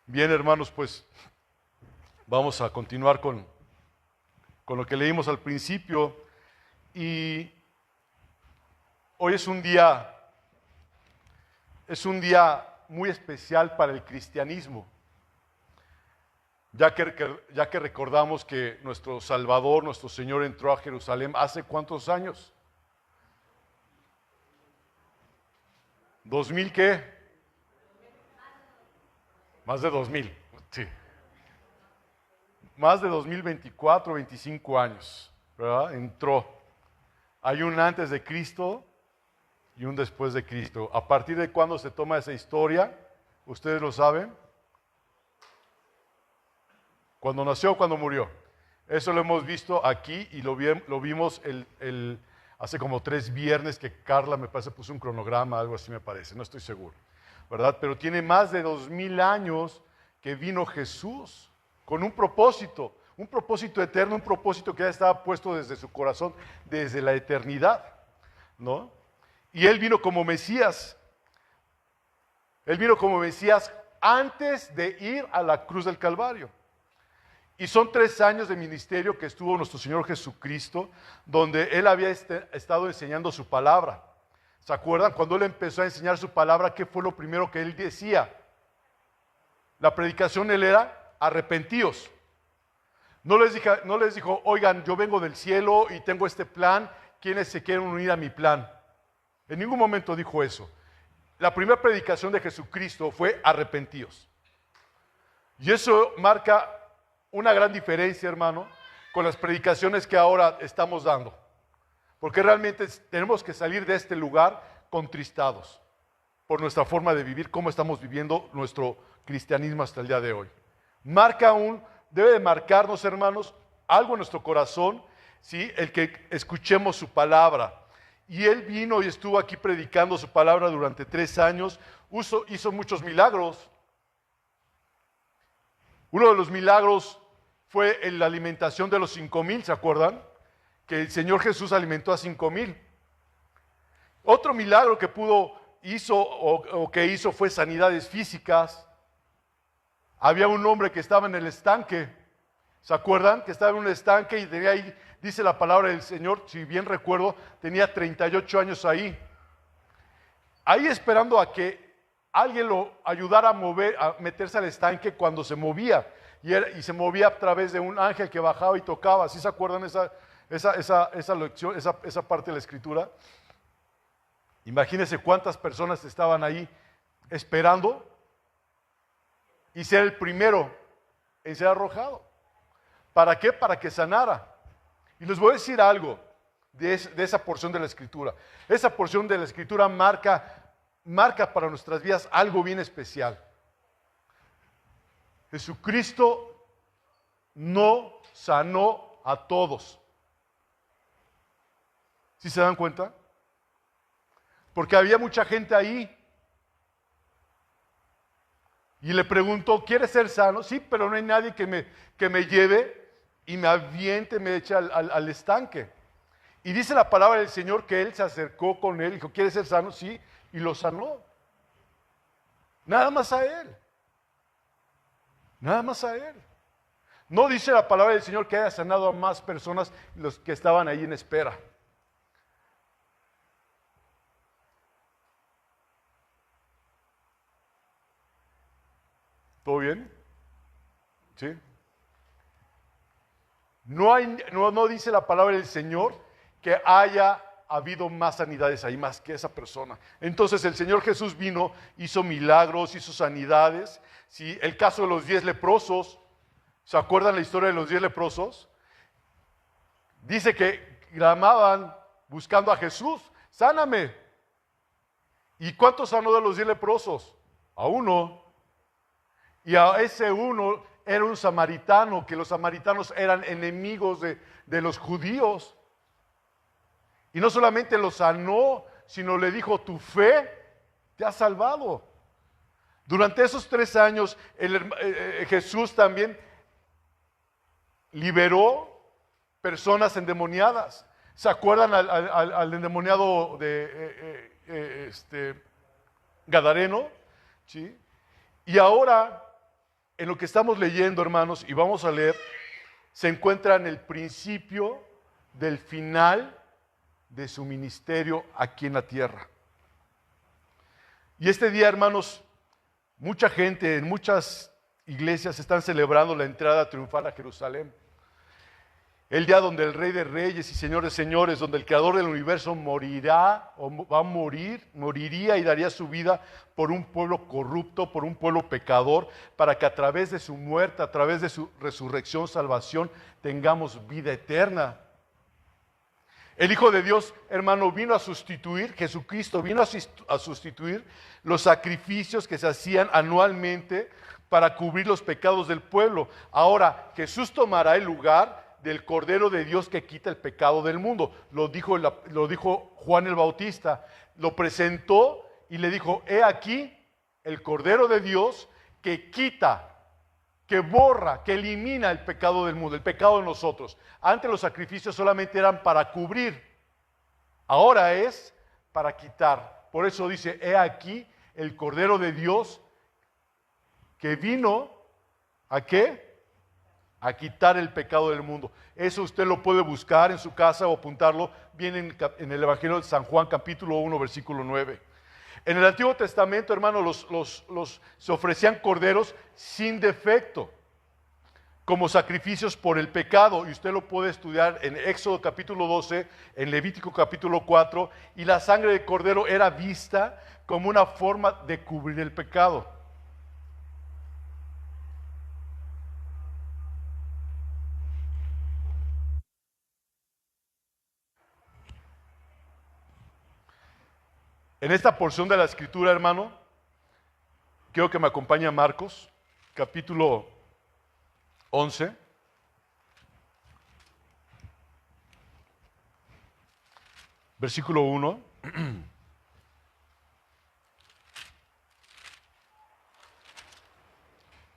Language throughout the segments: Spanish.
Bien, hermanos, pues vamos a continuar con lo que leímos al principio. Y hoy es un día muy especial para el cristianismo, ya que recordamos que nuestro Salvador, nuestro Señor, entró a Jerusalén hace ¿cuántos años? ¿2000 qué? Más de 2000, sí. Más de 2024, 25 años, ¿verdad? Entró. Hay un antes de Cristo y un después de Cristo. ¿A partir de cuándo se toma esa historia? ¿Ustedes lo saben? ¿Cuándo nació o cuándo murió? Eso lo hemos visto aquí y lo vimos hace como 3 viernes que Carla me parece puso un cronograma, algo así me parece, no estoy seguro, ¿verdad? Pero tiene más de 2000 años que vino Jesús con un propósito eterno, un propósito que ya estaba puesto desde su corazón, desde la eternidad, ¿no? Y Él vino como Mesías. Él vino como Mesías antes de ir a la cruz del Calvario. Y son 3 años de ministerio que estuvo nuestro Señor Jesucristo, donde Él había estado enseñando su palabra. ¿Se acuerdan? Cuando Él empezó a enseñar su palabra, ¿qué fue lo primero que Él decía? La predicación Él era, arrepentíos. No les dijo, oigan, yo vengo del cielo y tengo este plan, ¿quiénes se quieren unir a mi plan? En ningún momento dijo eso. La primera predicación de Jesucristo fue arrepentíos. Y eso marca una gran diferencia, hermano, con las predicaciones que ahora estamos dando. Porque realmente tenemos que salir de este lugar contristados por nuestra forma de vivir, cómo estamos viviendo nuestro cristianismo hasta el día de hoy. Debe de marcarnos, hermanos, algo en nuestro corazón, ¿sí? El que escuchemos su palabra. Y Él vino y estuvo aquí predicando su palabra durante 3 años, hizo muchos milagros. Uno de los milagros fue la alimentación de los 5,000, ¿se acuerdan? Que el Señor Jesús alimentó a 5,000. Otro milagro que hizo fue sanidades físicas. Había un hombre que estaba en el estanque, ¿se acuerdan? Que estaba en un estanque y tenía ahí, dice la palabra del Señor, si bien recuerdo, tenía 38 años ahí. Ahí esperando a que alguien lo ayudara a meterse al estanque cuando se movía. Y se movía a través de un ángel que bajaba y tocaba. ¿Sí se acuerdan esa lección, esa parte de la Escritura? Imagínense cuántas personas estaban ahí esperando y ser el primero en ser arrojado. ¿Para qué? Para que sanara. Y les voy a decir algo de esa porción de la Escritura. Esa porción de la Escritura marca para nuestras vidas algo bien especial. Jesucristo no sanó a todos. ¿Sí se dan cuenta? Porque había mucha gente ahí. Y le preguntó, ¿quieres ser sano? Sí, pero no hay nadie que me lleve y me aviente, me eche al estanque. Y dice la palabra del Señor que Él se acercó con él y dijo, ¿quieres ser sano? Sí, y lo sanó. Nada más a Él. Nada más a Él. No dice la palabra del Señor que haya sanado a más personas los que estaban ahí en espera. ¿Todo bien? ¿Sí? No dice la palabra del Señor que haya habido más sanidades ahí, más que esa persona. Entonces el Señor Jesús vino, hizo milagros, hizo sanidades. ¿Sí? El caso de los 10 leprosos, ¿se acuerdan la historia de los 10 leprosos? Dice que clamaban buscando a Jesús, sáname. ¿Y cuántos sanó de los 10 leprosos? A uno. Y a ese uno era un samaritano, que los samaritanos eran enemigos de los judíos. Y no solamente lo sanó, sino le dijo, tu fe te ha salvado. Durante esos 3 años, Jesús también liberó personas endemoniadas. ¿Se acuerdan al endemoniado de Gadareno? ¿Sí? Y ahora en lo que estamos leyendo, hermanos, y vamos a leer, se encuentra en el principio del final de su ministerio aquí en la tierra. Y este día, hermanos, mucha gente en muchas iglesias están celebrando la entrada triunfal a Jerusalén. El día donde el Rey de Reyes y Señor de Señores, donde el Creador del universo morirá o va a morir, moriría y daría su vida por un pueblo corrupto, por un pueblo pecador, para que a través de su muerte, a través de su resurrección, salvación, tengamos vida eterna. El Hijo de Dios, hermano, vino a sustituir, Jesucristo vino a sustituir los sacrificios que se hacían anualmente para cubrir los pecados del pueblo. Ahora, Jesús tomará el lugar del Cordero de Dios que quita el pecado del mundo. Lo dijo Juan el Bautista. Lo presentó y le dijo, he aquí el Cordero de Dios que quita, que borra, que elimina el pecado del mundo, el pecado de nosotros. Antes los sacrificios solamente eran para cubrir, ahora es para quitar. Por eso dice, he aquí el Cordero de Dios que vino, ¿a qué? A quitar el pecado del mundo. Eso usted lo puede buscar en su casa o apuntarlo, viene en el Evangelio de San Juan, capítulo 1, versículo 9. En el Antiguo Testamento, hermano, se ofrecían corderos sin defecto, como sacrificios por el pecado, y usted lo puede estudiar en Éxodo capítulo 12, en Levítico capítulo 4, y la sangre de cordero era vista como una forma de cubrir el pecado. En esta porción de la Escritura, hermano, quiero que me acompañe a Marcos, capítulo 11. Versículo 1.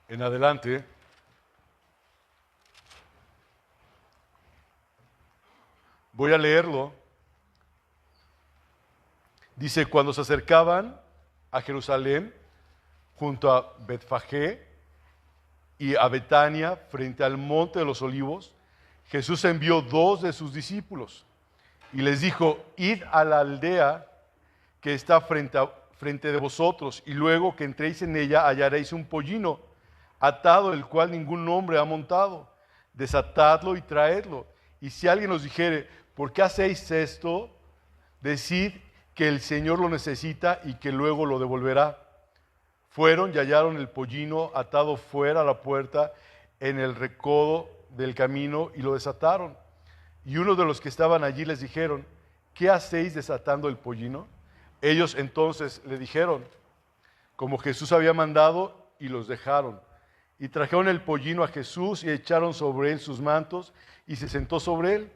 En adelante. Voy a leerlo. Dice, cuando se acercaban a Jerusalén, junto a Betfagé y a Betania, frente al monte de los olivos, Jesús envió 2 de sus discípulos y les dijo, id a la aldea que está frente de vosotros, y luego que entréis en ella hallaréis un pollino atado, el cual ningún hombre ha montado. Desatadlo y traedlo. Y si alguien os dijere, ¿por qué hacéis esto? Decid que el Señor lo necesita y que luego lo devolverá. Fueron y hallaron el pollino atado fuera a la puerta en el recodo del camino y lo desataron. Y uno de los que estaban allí les dijeron, ¿qué hacéis desatando el pollino? Ellos entonces le dijeron, como Jesús había mandado, y los dejaron. Y trajeron el pollino a Jesús y echaron sobre él sus mantos y se sentó sobre él.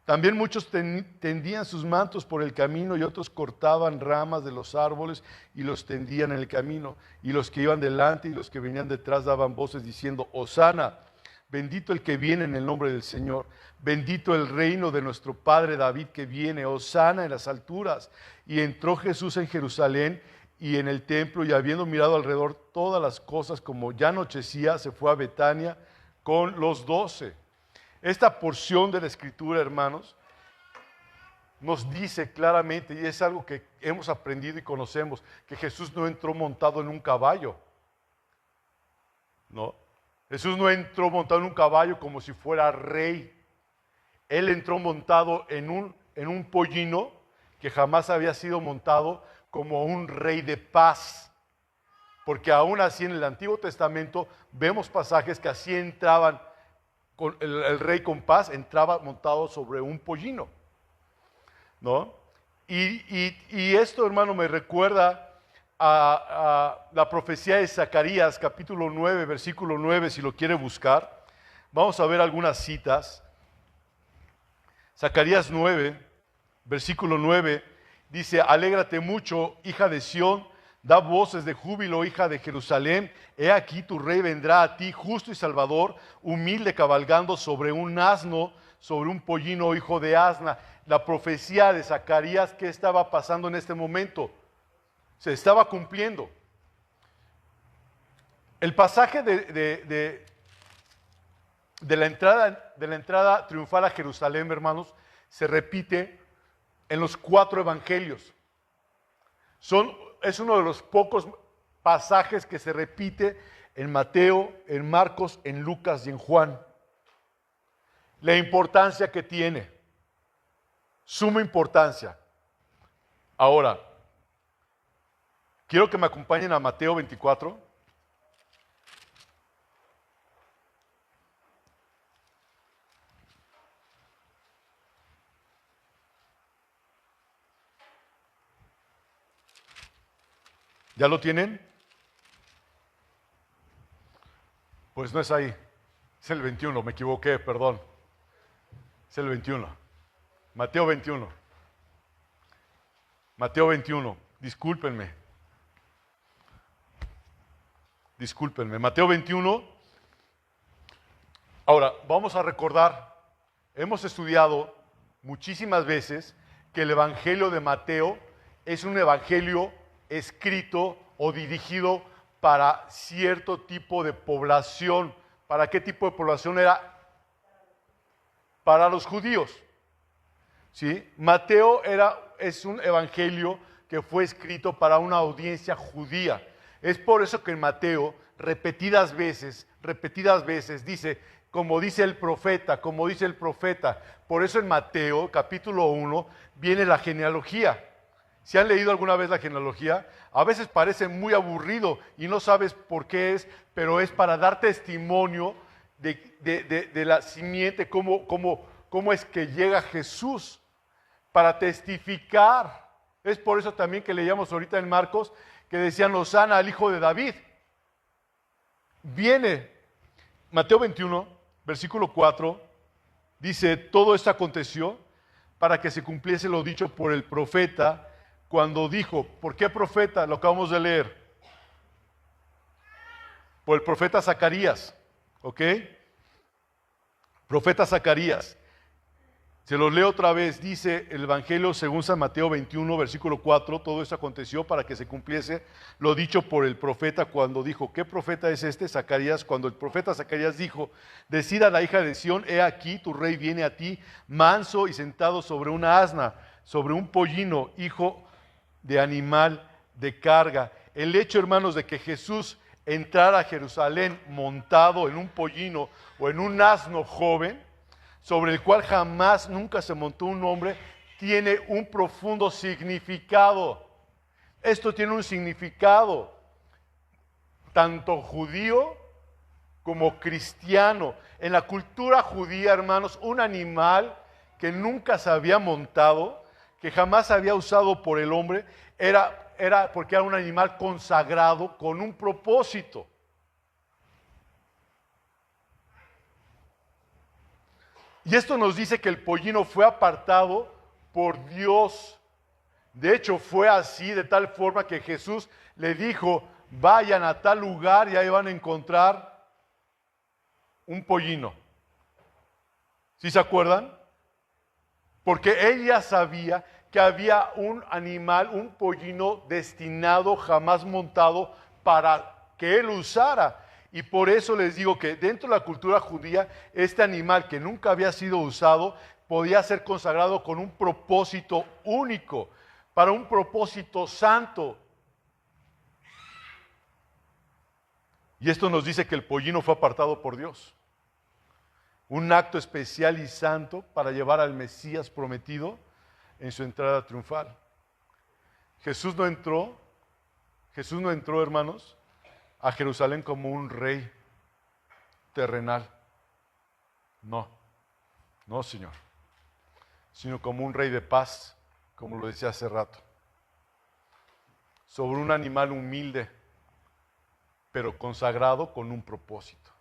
También muchos tendían sus mantos por el camino y otros cortaban ramas de los árboles y los tendían en el camino. Y los que iban delante y los que venían detrás daban voces diciendo, Hosana, bendito el que viene en el nombre del Señor, bendito el reino de nuestro padre David que viene, Hosana en las alturas. Y entró Jesús en Jerusalén y en el templo, y habiendo mirado alrededor todas las cosas, como ya anochecía, se fue a Betania con los 12. Esta porción de la Escritura, hermanos, nos dice claramente, y es algo que hemos aprendido y conocemos, que Jesús no entró montado en un caballo. No, Jesús no entró montado en un caballo como si fuera rey. Él entró montado en un pollino que jamás había sido montado como un rey de paz. Porque aún así en el Antiguo Testamento vemos pasajes que así entraban. El rey con paz entraba montado sobre un pollino, ¿no? Y esto, hermano, me recuerda a la profecía de Zacarías, capítulo 9, versículo 9, si lo quiere buscar. Vamos a ver algunas citas. Zacarías 9, versículo 9, dice, alégrate mucho, hija de Sión, da voces de júbilo, hija de Jerusalén. He aquí tu rey vendrá a ti, justo y salvador, humilde, cabalgando sobre un asno, sobre un pollino, hijo de asna. La profecía de Zacarías, ¿qué estaba pasando en este momento? Se estaba cumpliendo. El pasaje de la entrada triunfal a Jerusalén, hermanos, se repite en los 4 evangelios. Es uno de los pocos pasajes que se repite en Mateo, en Marcos, en Lucas y en Juan. La importancia que tiene, suma importancia. Ahora, quiero que me acompañen a Mateo 24. ¿Ya lo tienen? Pues no es ahí, es el 21, me equivoqué, perdón. Es el 21. Mateo 21. Mateo 21, discúlpenme. Mateo 21. Ahora, vamos a recordar, hemos estudiado muchísimas veces que el Evangelio de Mateo es un evangelio escrito o dirigido para cierto tipo de población. ¿Para qué tipo de población era? Para los judíos. ¿Sí? Mateo es un evangelio que fue escrito para una audiencia judía. Es por eso que en Mateo repetidas veces dice, como dice el profeta. Por eso en Mateo capítulo 1 viene la genealogía. ¿Si han leído alguna vez la genealogía? A veces parece muy aburrido y no sabes por qué es, pero es para dar testimonio de la simiente, cómo es que llega Jesús, para testificar. Es por eso también que leíamos ahorita en Marcos, que decían Hosana al hijo de David. Viene Mateo 21, versículo 4, dice, todo esto aconteció para que se cumpliese lo dicho por el profeta, cuando dijo, ¿por qué profeta? Lo acabamos de leer. Por el profeta Zacarías, ¿ok? Profeta Zacarías. Se los leo otra vez, dice el Evangelio según San Mateo 21, versículo 4, todo esto aconteció para que se cumpliese lo dicho por el profeta cuando dijo, ¿qué profeta es este? Zacarías, cuando el profeta Zacarías dijo, decid a la hija de Sión, he aquí, tu rey viene a ti, manso y sentado sobre una asna, sobre un pollino, hijo de animal de carga. El hecho, hermanos, de que Jesús entrara a Jerusalén montado en un pollino o en un asno joven, sobre el cual jamás, nunca se montó un hombre, tiene un profundo significado. Esto tiene un significado tanto judío como cristiano. En la cultura judía, hermanos, un animal que nunca se había montado, que jamás había usado por el hombre, era porque era un animal consagrado con un propósito. Y esto nos dice que el pollino fue apartado por Dios. De hecho, fue así, de tal forma que Jesús le dijo, vayan a tal lugar y ahí van a encontrar un pollino. ¿Sí se acuerdan? Porque él ya sabía que había un animal, un pollino destinado, jamás montado, para que él usara. Y por eso les digo que dentro de la cultura judía, este animal que nunca había sido usado, podía ser consagrado con un propósito único, para un propósito santo. Y esto nos dice que el pollino fue apartado por Dios. Un acto especial y santo para llevar al Mesías prometido en su entrada triunfal. Jesús no entró, hermanos, a Jerusalén como un rey terrenal. No, Señor. Sino como un rey de paz, como lo decía hace rato. Sobre un animal humilde, pero consagrado con un propósito.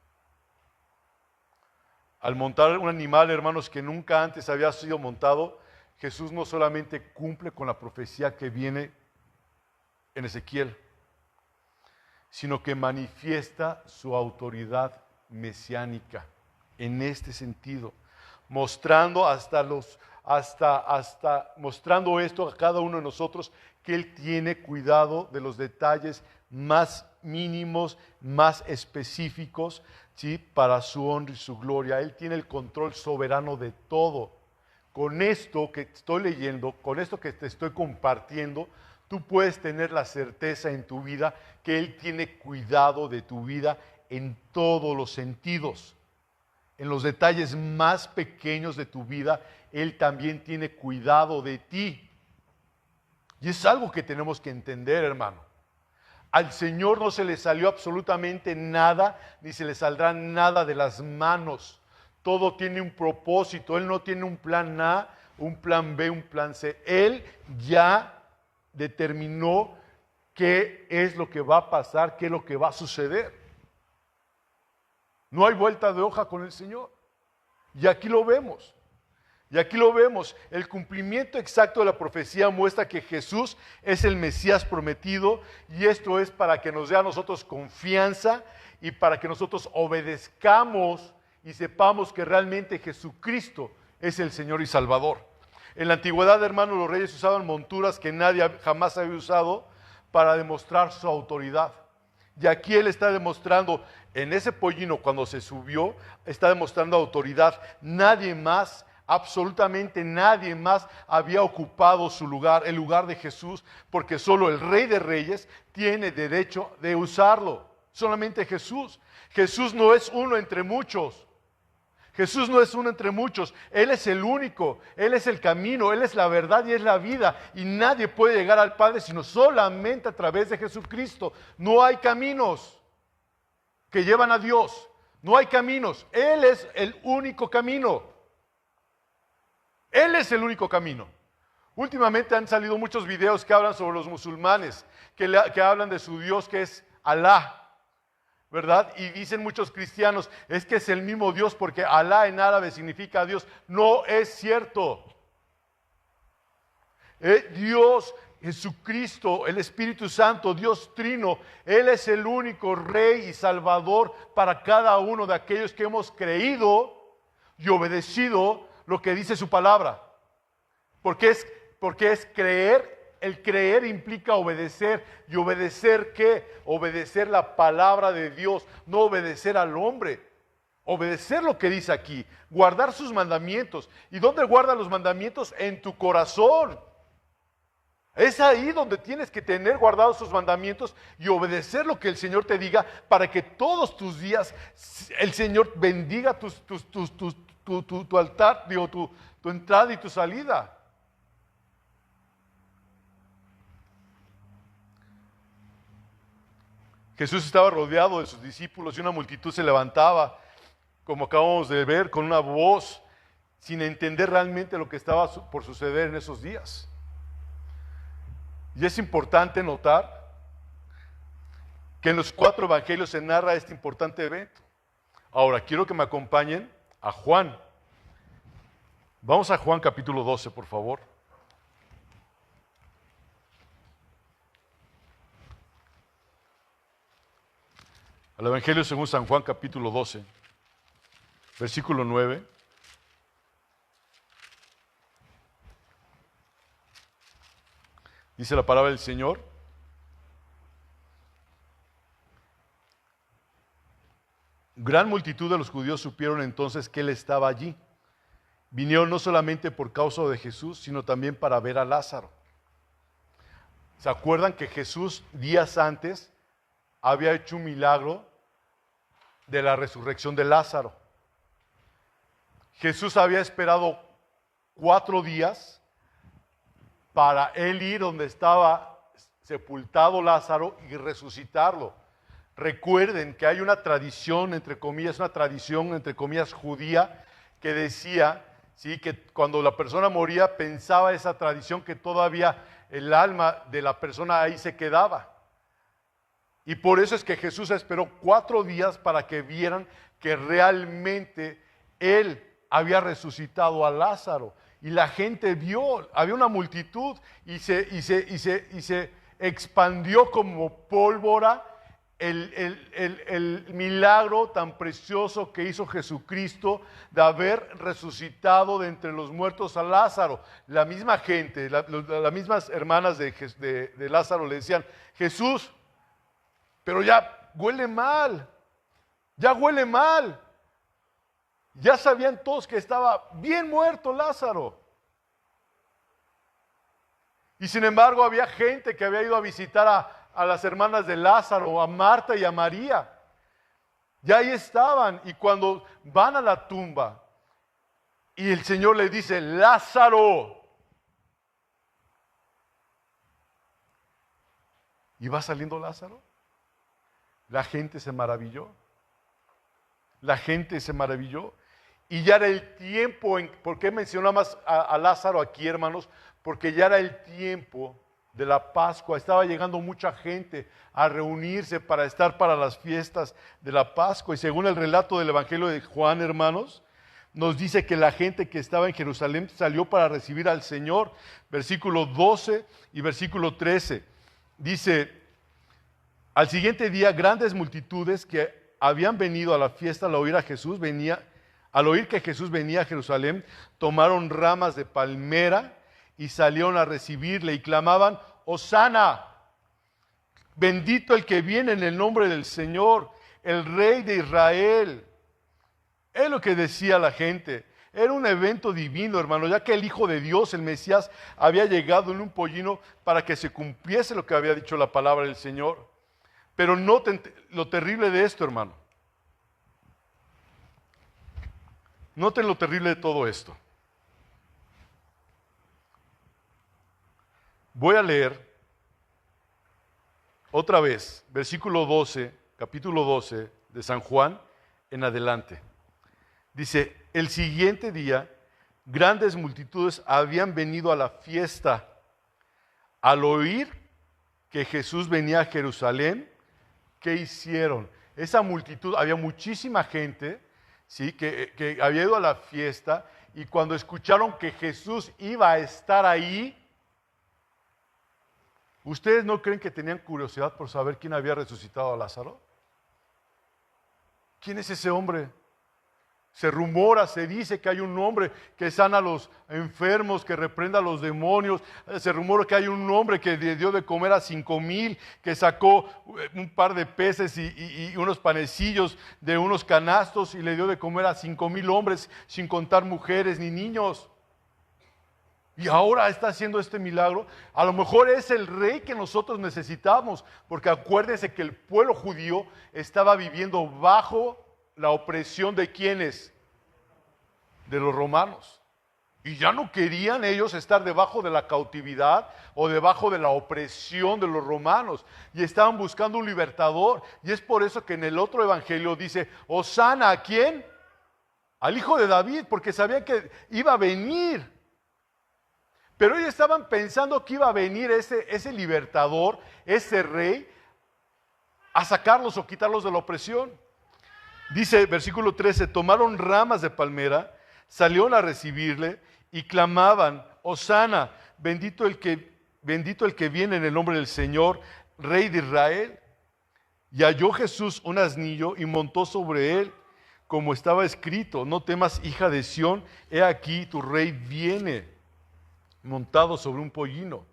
Al montar un animal, hermanos, que nunca antes había sido montado, Jesús no solamente cumple con la profecía que viene en Ezequiel, sino que manifiesta su autoridad mesiánica en este sentido, mostrando mostrando esto a cada uno de nosotros, que Él tiene cuidado de los detalles más mínimos, más específicos, ¿sí? Para su honra y su gloria. Él tiene el control soberano de todo. Con esto que estoy leyendo, con esto que te estoy compartiendo, tú puedes tener la certeza en tu vida que Él tiene cuidado de tu vida en todos los sentidos. En los detalles más pequeños de tu vida, Él también tiene cuidado de ti. Y es algo que tenemos que entender, hermano. Al Señor no se le salió absolutamente nada, ni se le saldrá nada de las manos. Todo tiene un propósito. Él no tiene un plan A, un plan B, un plan C. Él ya determinó qué es lo que va a pasar, qué es lo que va a suceder. No hay vuelta de hoja con el Señor. Y aquí lo vemos. Y aquí lo vemos. El cumplimiento exacto de la profecía muestra que Jesús es el Mesías prometido, y esto es para que nos dé a nosotros confianza y para que nosotros obedezcamos y sepamos que realmente Jesucristo es el Señor y Salvador. En la antigüedad, hermanos, los reyes usaban monturas que nadie jamás había usado para demostrar su autoridad. Y aquí Él está demostrando, en ese pollino cuando se subió, está demostrando autoridad. Nadie más, absolutamente nadie más había ocupado su lugar, el lugar de Jesús, porque solo el Rey de Reyes tiene derecho de usarlo. Solamente Jesús. Jesús no es uno entre muchos. Jesús no es uno entre muchos. Él es el único. Él es el camino. Él es la verdad y es la vida. Y nadie puede llegar al Padre sino solamente a través de Jesucristo. No hay caminos que llevan a Dios. No hay caminos. Él es el único camino. Él es el único camino. Últimamente han salido muchos videos que hablan sobre los musulmanes, que hablan de su Dios que es Alá, ¿verdad? Y dicen muchos cristianos, es que es el mismo Dios porque Alá en árabe significa Dios. No es cierto. Dios, Jesucristo, el Espíritu Santo, Dios Trino, Él es el único Rey y Salvador para cada uno de aquellos que hemos creído y obedecido lo que dice su palabra. Porque es creer. El creer implica obedecer. ¿Y obedecer qué? Obedecer la palabra de Dios, no obedecer al hombre. Obedecer lo que dice aquí, guardar sus mandamientos. ¿Y dónde guarda los mandamientos? En tu corazón. Es ahí donde tienes que tener guardados sus mandamientos y obedecer lo que el Señor te diga para que todos tus días el Señor bendiga tu altar, digo, tu entrada y tu salida. Jesús estaba rodeado de sus discípulos y una multitud se levantaba, como acabamos de ver, con una voz, sin entender realmente lo que estaba por suceder en esos días. Y es importante notar que en los 4 evangelios se narra este importante evento. Ahora, quiero que me acompañen a Juan. Vamos a Juan capítulo 12, por favor. Al Evangelio según San Juan capítulo 12, versículo 9. Dice la palabra del Señor: gran multitud de los judíos supieron entonces que Él estaba allí. Vinieron no solamente por causa de Jesús, sino también para ver a Lázaro. ¿Se acuerdan que Jesús días antes había hecho un milagro de la resurrección de Lázaro? Jesús había esperado 4 días para Él ir donde estaba sepultado Lázaro y resucitarlo. Recuerden que hay una tradición, entre comillas, judía, que decía, ¿sí?, que cuando la persona moría pensaba esa tradición que todavía el alma de la persona ahí se quedaba. Y por eso es que Jesús esperó 4 días para que vieran que realmente Él había resucitado a Lázaro. Y la gente vio, había una multitud y se expandió como pólvora el milagro tan precioso que hizo Jesucristo de haber resucitado de entre los muertos a Lázaro. La misma gente, las mismas hermanas de Lázaro le decían: Jesús, pero ya huele mal, ya huele mal. Ya sabían todos que estaba bien muerto Lázaro. Y sin embargo había gente que había ido a visitar a las hermanas de Lázaro, a Marta y a María. Ya ahí estaban, y cuando van a la tumba y el Señor le dice, Lázaro, y va saliendo Lázaro, la gente se maravilló. La gente se maravilló. Y ya era el tiempo, ¿por qué mencionó más a Lázaro aquí, hermanos? Porque ya era el tiempo de la Pascua. Estaba llegando mucha gente a reunirse para estar para las fiestas de la Pascua. Y según el relato del Evangelio de Juan, hermanos, nos dice que la gente que estaba en Jerusalén salió para recibir al Señor. Versículo 12 y versículo 13. Dice, al siguiente día grandes multitudes que habían venido a la fiesta al oír que Jesús venía a Jerusalén, tomaron ramas de palmera y salieron a recibirle y clamaban, Hosana, bendito el que viene en el nombre del Señor, el Rey de Israel. Es lo que decía la gente. Era un evento divino, hermano, ya que el Hijo de Dios, el Mesías, había llegado en un pollino para que se cumpliese lo que había dicho la palabra del Señor. Pero noten lo terrible de esto, hermano. Noten lo terrible de todo esto. Voy a leer otra vez, versículo 12, capítulo 12 de San Juan en adelante. Dice, el siguiente día, grandes multitudes habían venido a la fiesta. Al oír que Jesús venía a Jerusalén, ¿qué hicieron? Esa multitud, había muchísima gente, ¿sí? que había ido a la fiesta, y cuando escucharon que Jesús iba a estar ahí, ¿ustedes no creen que tenían curiosidad por saber quién había resucitado a Lázaro? ¿Quién es ese hombre? Se rumora, se dice que hay un hombre que sana a los enfermos, que reprenda a los demonios. Se rumora que hay un hombre que le dio de comer a 5,000, que sacó un par de peces y unos panecillos de unos canastos y le dio de comer a 5,000 hombres, sin contar mujeres ni niños. Y ahora está haciendo este milagro. A lo mejor es el rey que nosotros necesitamos, porque acuérdense que el pueblo judío estaba viviendo bajo la opresión de ¿quiénes? De los romanos. Y ya no querían ellos estar debajo de la cautividad o debajo de la opresión de los romanos. Y estaban buscando un libertador. Y es por eso que en el otro evangelio dice, Hosana, ¿a quién? Al hijo de David, porque sabían que iba a venir. Pero ellos estaban pensando que iba a venir ese libertador, ese rey, a sacarlos o quitarlos de la opresión. Dice, versículo 13, tomaron ramas de palmera, salieron a recibirle y clamaban, Hosana, bendito el que viene en el nombre del Señor, Rey de Israel. Y halló Jesús un asnillo y montó sobre él, como estaba escrito, no temas, hija de Sión, he aquí tu rey viene, montado sobre un pollino.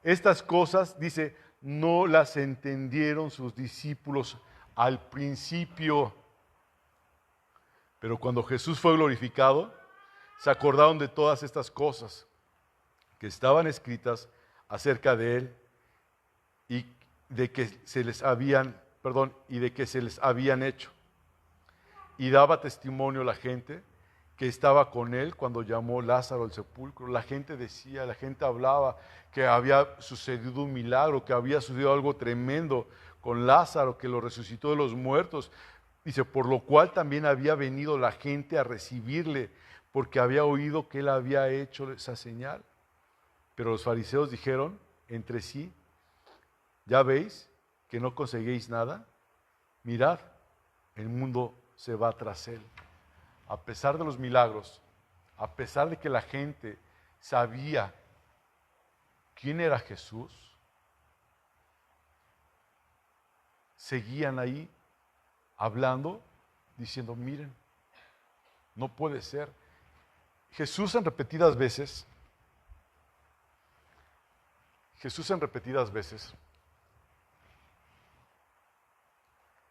Estas cosas, dice, no las entendieron sus discípulos al principio. Pero cuando Jesús fue glorificado, se acordaron de todas estas cosas que estaban escritas acerca de él y de que se les habían hecho. Y daba testimonio la gente que estaba con él cuando llamó Lázaro al sepulcro. La gente decía, la gente hablaba que había sucedido un milagro, que había sucedido algo tremendo con Lázaro, que lo resucitó de los muertos. Dice, por lo cual también había venido la gente a recibirle, porque había oído que él había hecho esa señal. Pero los fariseos dijeron entre sí, ¿ya veis que no conseguéis nada? Mirad, el mundo se va tras él. A pesar de los milagros, a pesar de que la gente sabía quién era Jesús, seguían ahí hablando, diciendo, miren, no puede ser. Jesús en repetidas veces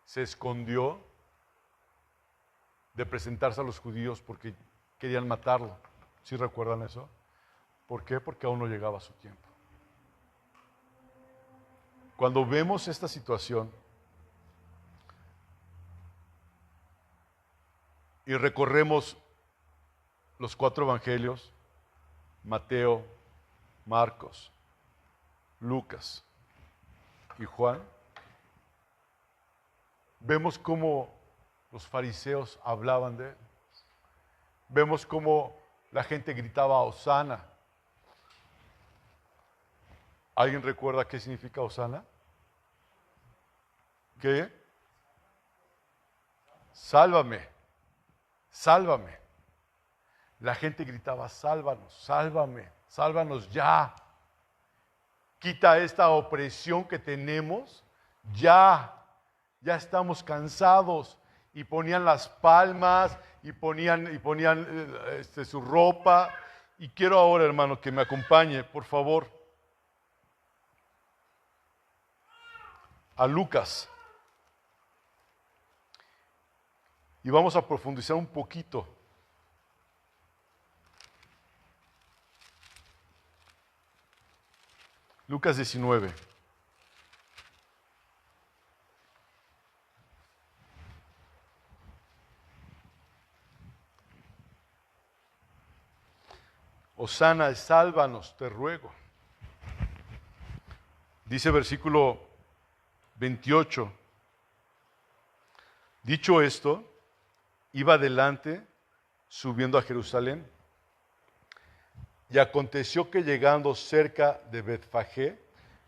se escondió de presentarse a los judíos porque querían matarlo. ¿Sí recuerdan eso? ¿Por qué? Porque aún no llegaba su tiempo. Cuando vemos esta situación y recorremos los 4 evangelios, Mateo, Marcos, Lucas y Juan, vemos cómo los fariseos hablaban de él. Vemos cómo la gente gritaba Hosana. ¿Alguien recuerda qué significa Hosana? ¿Qué? Sálvame, sálvame. La gente gritaba, sálvanos, sálvame, sálvanos ya. Quita esta opresión que tenemos, ya estamos cansados. Y ponían las palmas, y ponían su ropa. Y quiero ahora, hermano, que me acompañe, por favor, a Lucas. Y vamos a profundizar un poquito. Lucas 19. Hosana, sálvanos, te ruego. Dice versículo 28. Dicho esto, iba adelante subiendo a Jerusalén. Y aconteció que llegando cerca de Betfagé,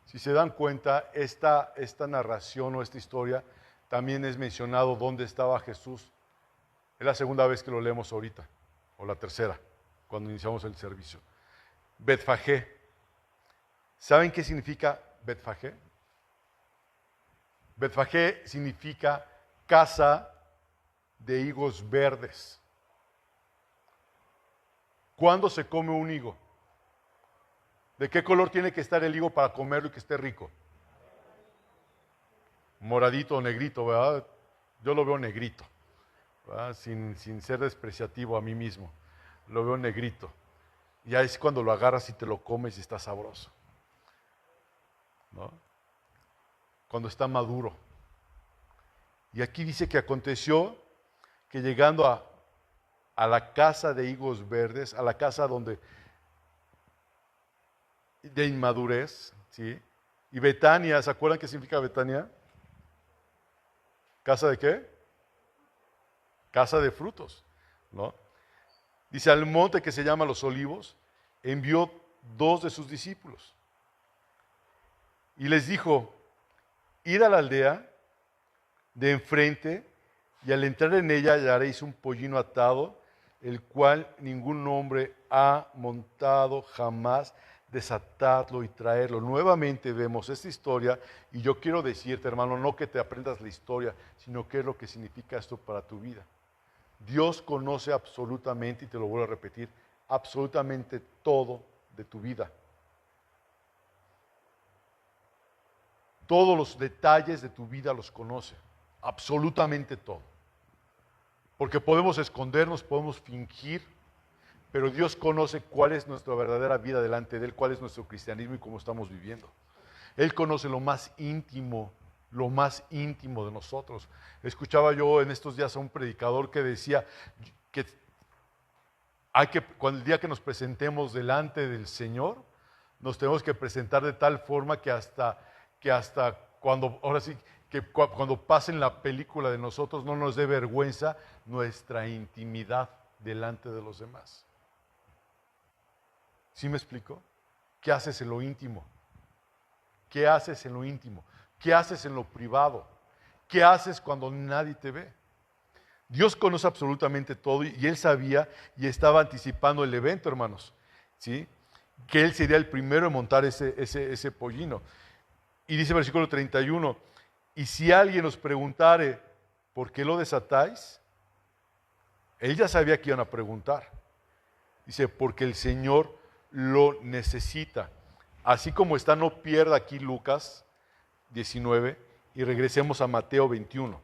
si se dan cuenta, esta narración o esta historia también es mencionado dónde estaba Jesús. Es la segunda vez que lo leemos ahorita, o la tercera, cuando iniciamos el servicio. Betfagé. ¿Saben qué significa Betfagé? Betfagé significa casa de higos verdes. ¿Cuándo se come un higo? ¿De qué color tiene que estar el higo para comerlo y que esté rico? Moradito o negrito, ¿verdad? Yo lo veo negrito, ¿verdad? Sin ser despreciativo a mí mismo. Lo veo negrito. Y ahí es cuando lo agarras y te lo comes y está sabroso, ¿no? Cuando está maduro. Y aquí dice que aconteció que llegando a la casa de higos verdes, a la casa de inmadurez, ¿sí? Y Betania, ¿se acuerdan qué significa Betania? ¿Casa de qué? Casa de frutos, ¿no? Dice, al monte que se llama Los Olivos, envió 2 de sus discípulos. Y les dijo, id a la aldea de enfrente, y al entrar en ella hallaréis un pollino atado, el cual ningún hombre ha montado jamás. Desatadlo y traerlo. Nuevamente vemos esta historia, y yo quiero decirte, hermano, no que te aprendas la historia, sino qué es lo que significa esto para tu vida. Dios conoce absolutamente, y te lo vuelvo a repetir, absolutamente todo de tu vida. Todos los detalles de tu vida los conoce, absolutamente todo. Porque podemos escondernos, podemos fingir, pero Dios conoce cuál es nuestra verdadera vida delante de Él, cuál es nuestro cristianismo y cómo estamos viviendo. Él conoce lo más íntimo de nosotros. Escuchaba yo en estos días a un predicador que decía que cuando el día que nos presentemos delante del Señor, nos tenemos que presentar de tal forma que hasta cuando, ahora sí, que cuando pasen la película de nosotros no nos dé vergüenza nuestra intimidad delante de los demás. ¿Sí me explico? ¿Qué haces en lo íntimo? ¿Qué haces en lo íntimo? ¿Qué haces en lo privado? ¿Qué haces cuando nadie te ve? Dios conoce absolutamente todo y Él sabía y estaba anticipando el evento, hermanos, ¿sí? Que Él sería el primero en montar ese pollino. Y dice versículo 31, y si alguien os preguntare, ¿por qué lo desatáis? Él ya sabía que iban a preguntar. Dice, porque el Señor lo necesita. Así como está, no pierda aquí Lucas 19, y regresemos a Mateo 21.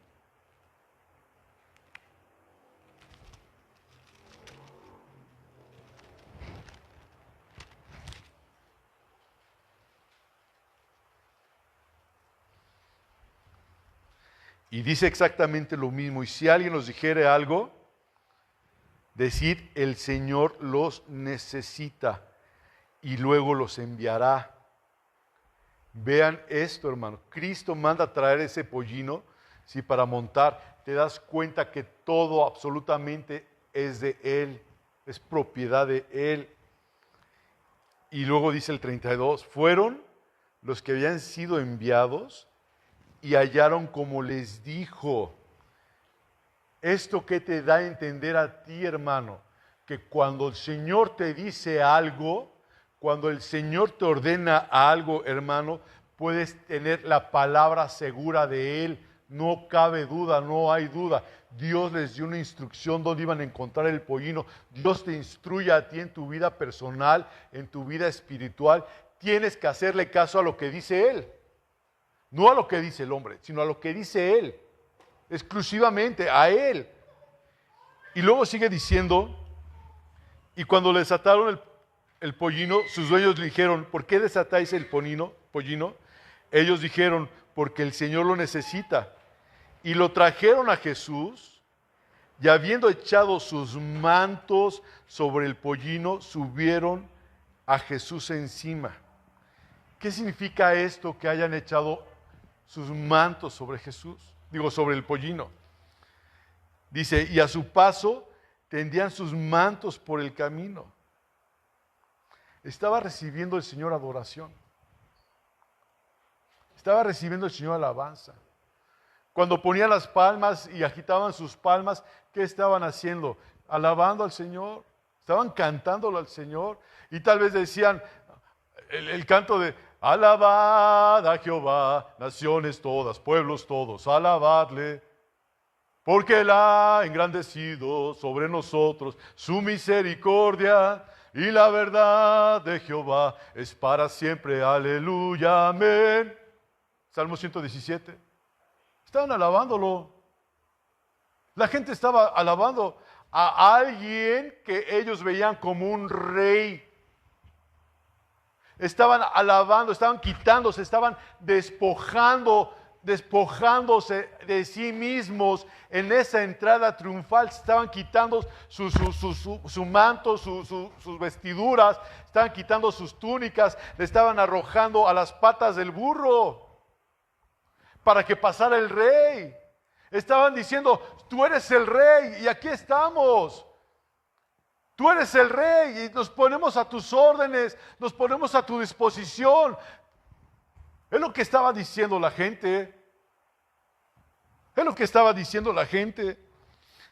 Y dice exactamente lo mismo. Y si alguien nos dijere algo, decid, el Señor los necesita y luego los enviará. Vean esto, hermano. Cristo manda a traer ese pollino, ¿sí? Para montar. Te das cuenta que todo absolutamente es de Él, es propiedad de Él. Y luego dice el 32, fueron los que habían sido enviados y hallaron como les dijo. ¿Esto qué te da a entender a ti, hermano? Que cuando el Señor te dice algo, cuando el Señor te ordena algo, hermano, puedes tener la palabra segura de Él. No cabe duda, no hay duda. Dios les dio una instrucción donde iban a encontrar el pollino. Dios te instruye a ti en tu vida personal, en tu vida espiritual. Tienes que hacerle caso a lo que dice Él. No a lo que dice el hombre, sino a lo que dice Él. Exclusivamente a Él. Y luego sigue diciendo, y cuando le desataron el pollino, sus dueños le dijeron, ¿por qué desatáis el pollino? Ellos dijeron, porque el Señor lo necesita. Y lo trajeron a Jesús, y habiendo echado sus mantos sobre el pollino, subieron a Jesús encima. ¿Qué significa esto que hayan echado sus mantos sobre Jesús? Digo, sobre el pollino. Dice, y a su paso tendían sus mantos por el camino. Estaba recibiendo el Señor adoración. Estaba recibiendo el Señor alabanza. Cuando ponían las palmas y agitaban sus palmas, ¿qué estaban haciendo? Alabando al Señor. Estaban cantándolo al Señor. Y tal vez decían el canto de alabad a Jehová, naciones todas, pueblos todos, alabadle. Porque Él ha engrandecido sobre nosotros su misericordia y la verdad de Jehová es para siempre. Aleluya, amén. Salmo 117. Estaban alabándolo. La gente estaba alabando a alguien que ellos veían como un rey. Estaban alabando, estaban quitándose, estaban despojándose de sí mismos en esa entrada triunfal. Estaban quitando su manto, sus vestiduras, estaban quitando sus túnicas, le estaban arrojando a las patas del burro para que pasara el rey. Estaban diciendo, tú eres el rey y aquí estamos. Tú eres el rey y nos ponemos a tus órdenes, nos ponemos a tu disposición. Es lo que estaba diciendo la gente. Es lo que estaba diciendo la gente.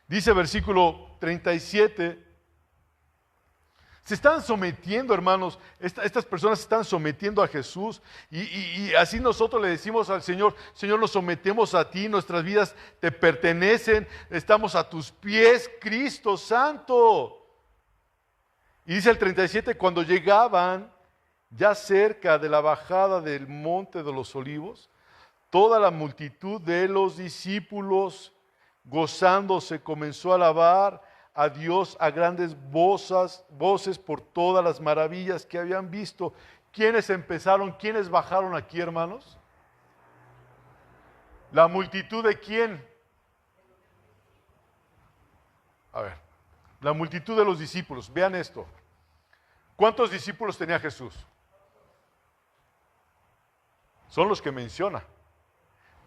Dice versículo 37. Se están sometiendo, hermanos. Estas personas se están sometiendo a Jesús. Y así nosotros le decimos al Señor, Señor, nos sometemos a ti, nuestras vidas te pertenecen, estamos a tus pies, Cristo Santo. Y dice el 37, cuando llegaban ya cerca de la bajada del monte de los olivos, toda la multitud de los discípulos, gozándose, comenzó a alabar a Dios a grandes voces por todas las maravillas que habían visto. ¿Quiénes empezaron? ¿Quiénes bajaron aquí, hermanos? ¿La multitud de quién? A ver, la multitud de los discípulos. Vean esto. ¿Cuántos discípulos tenía Jesús? Son los que menciona.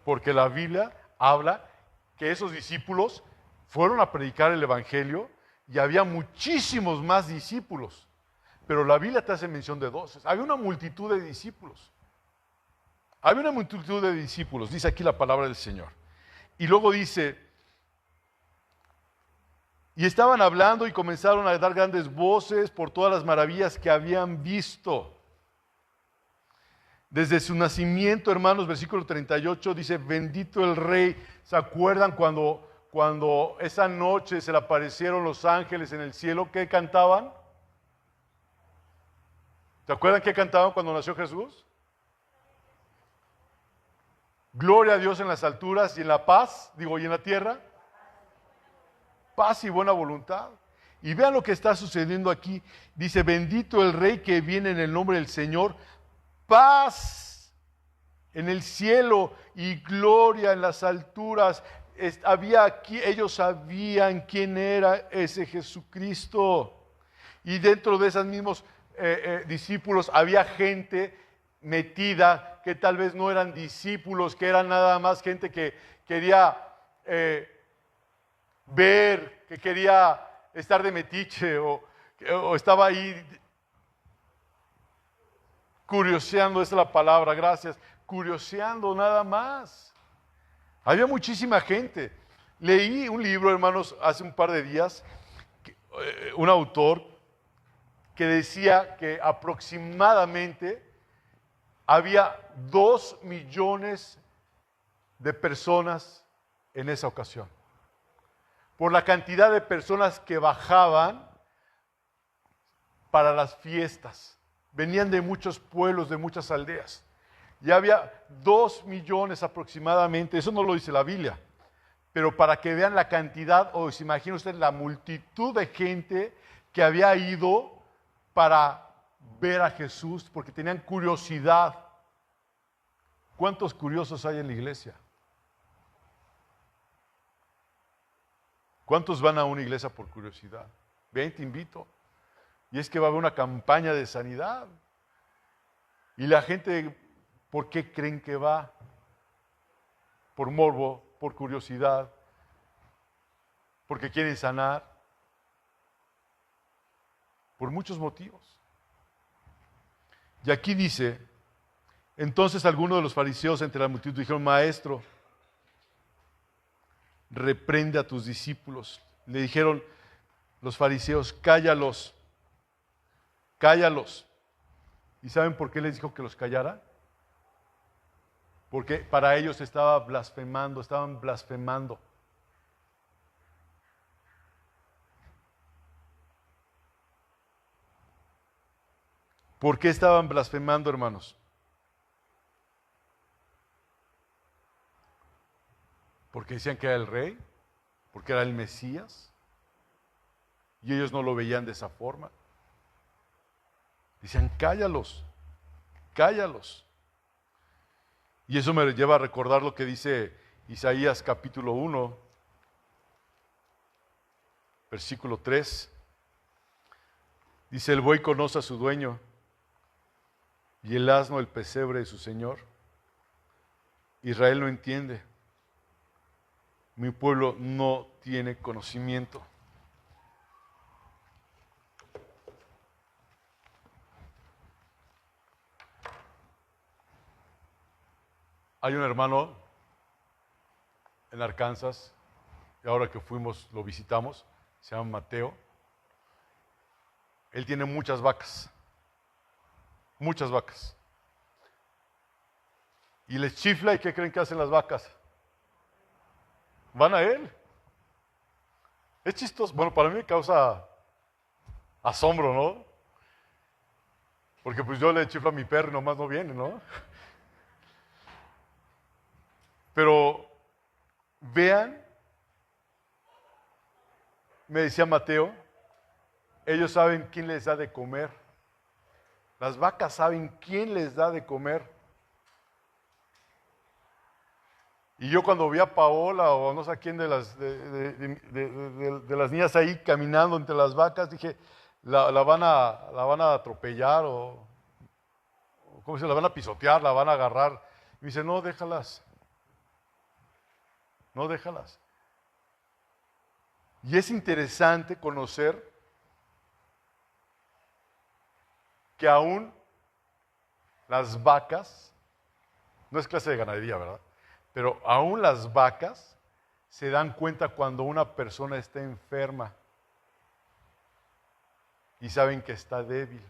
Porque la Biblia habla que esos discípulos fueron a predicar el Evangelio y había muchísimos más discípulos. Pero la Biblia te hace mención de 12. Había una multitud de discípulos. Había una multitud de discípulos, dice aquí la palabra del Señor. Y luego dice, y estaban hablando y comenzaron a dar grandes voces por todas las maravillas que habían visto. Desde su nacimiento, hermanos, versículo 38, dice, bendito el Rey. ¿Se acuerdan cuando esa noche se le aparecieron los ángeles en el cielo? ¿Qué cantaban? ¿Se acuerdan qué cantaban cuando nació Jesús? Gloria a Dios en las alturas y en la paz, digo, y en la tierra, paz y buena voluntad. Y vean lo que está sucediendo aquí. Dice, bendito el Rey que viene en el nombre del Señor, paz en el cielo y gloria en las alturas. Había aquí, ellos sabían quién era ese Jesucristo. Y dentro de esos mismos discípulos había gente metida que tal vez no eran discípulos, que eran nada más gente que quería ver, que quería estar de metiche o estaba ahí curioseando, esa es la palabra, gracias, curioseando nada más. Había muchísima gente. Leí un libro, hermanos, hace un par de días, un autor que decía que aproximadamente había 2 millones de personas en esa ocasión. Por la cantidad de personas que bajaban para las fiestas. Venían de muchos pueblos, de muchas aldeas. Y había 2 millones aproximadamente, eso no lo dice la Biblia, pero para que vean la cantidad, o se imagina usted la multitud de gente que había ido para ver a Jesús, porque tenían curiosidad. ¿Cuántos curiosos hay en la iglesia? ¿Cuántos van a una iglesia por curiosidad? Ven, te invito. Y es que va a haber una campaña de sanidad. Y la gente, ¿por qué creen que va? Por morbo, por curiosidad, porque quieren sanar, por muchos motivos. Y aquí dice, entonces algunos de los fariseos entre la multitud dijeron, Maestro, reprende a tus discípulos. Le dijeron los fariseos, cállalos, cállalos. ¿Y saben por qué les dijo que los callara? Porque para ellos estaban blasfemando. ¿Por qué estaban blasfemando, hermanos? Porque decían que era el rey, porque era el Mesías, y ellos no lo veían de esa forma. Decían, cállalos, cállalos. Y eso me lleva a recordar lo que dice Isaías capítulo 1, versículo 3. Dice, el buey conoce a su dueño, y el asno el pesebre de su señor. Israel no entiende. Mi pueblo no tiene conocimiento. Hay un hermano en Arkansas, y ahora que fuimos lo visitamos, se llama Mateo. Él tiene muchas vacas. Muchas vacas. Y les chifla, ¿y qué creen que hacen las vacas? Van a él. Es chistoso. Bueno, para mí me causa asombro, ¿no? Porque pues yo le chiflo a mi perro y nomás no viene, ¿no? Pero vean, me decía Mateo, ellos saben quién les da de comer. Las vacas saben quién les da de comer. Y yo cuando vi a Paola o no sé a quién de las niñas ahí caminando entre las vacas, dije, la van a atropellar o ¿cómo se la van a pisotear, la van a agarrar? Y me dice, no, déjalas. No, déjalas. Y es interesante conocer que aún las vacas, no es clase de ganadería, ¿verdad? Pero aún las vacas se dan cuenta cuando una persona está enferma y saben que está débil.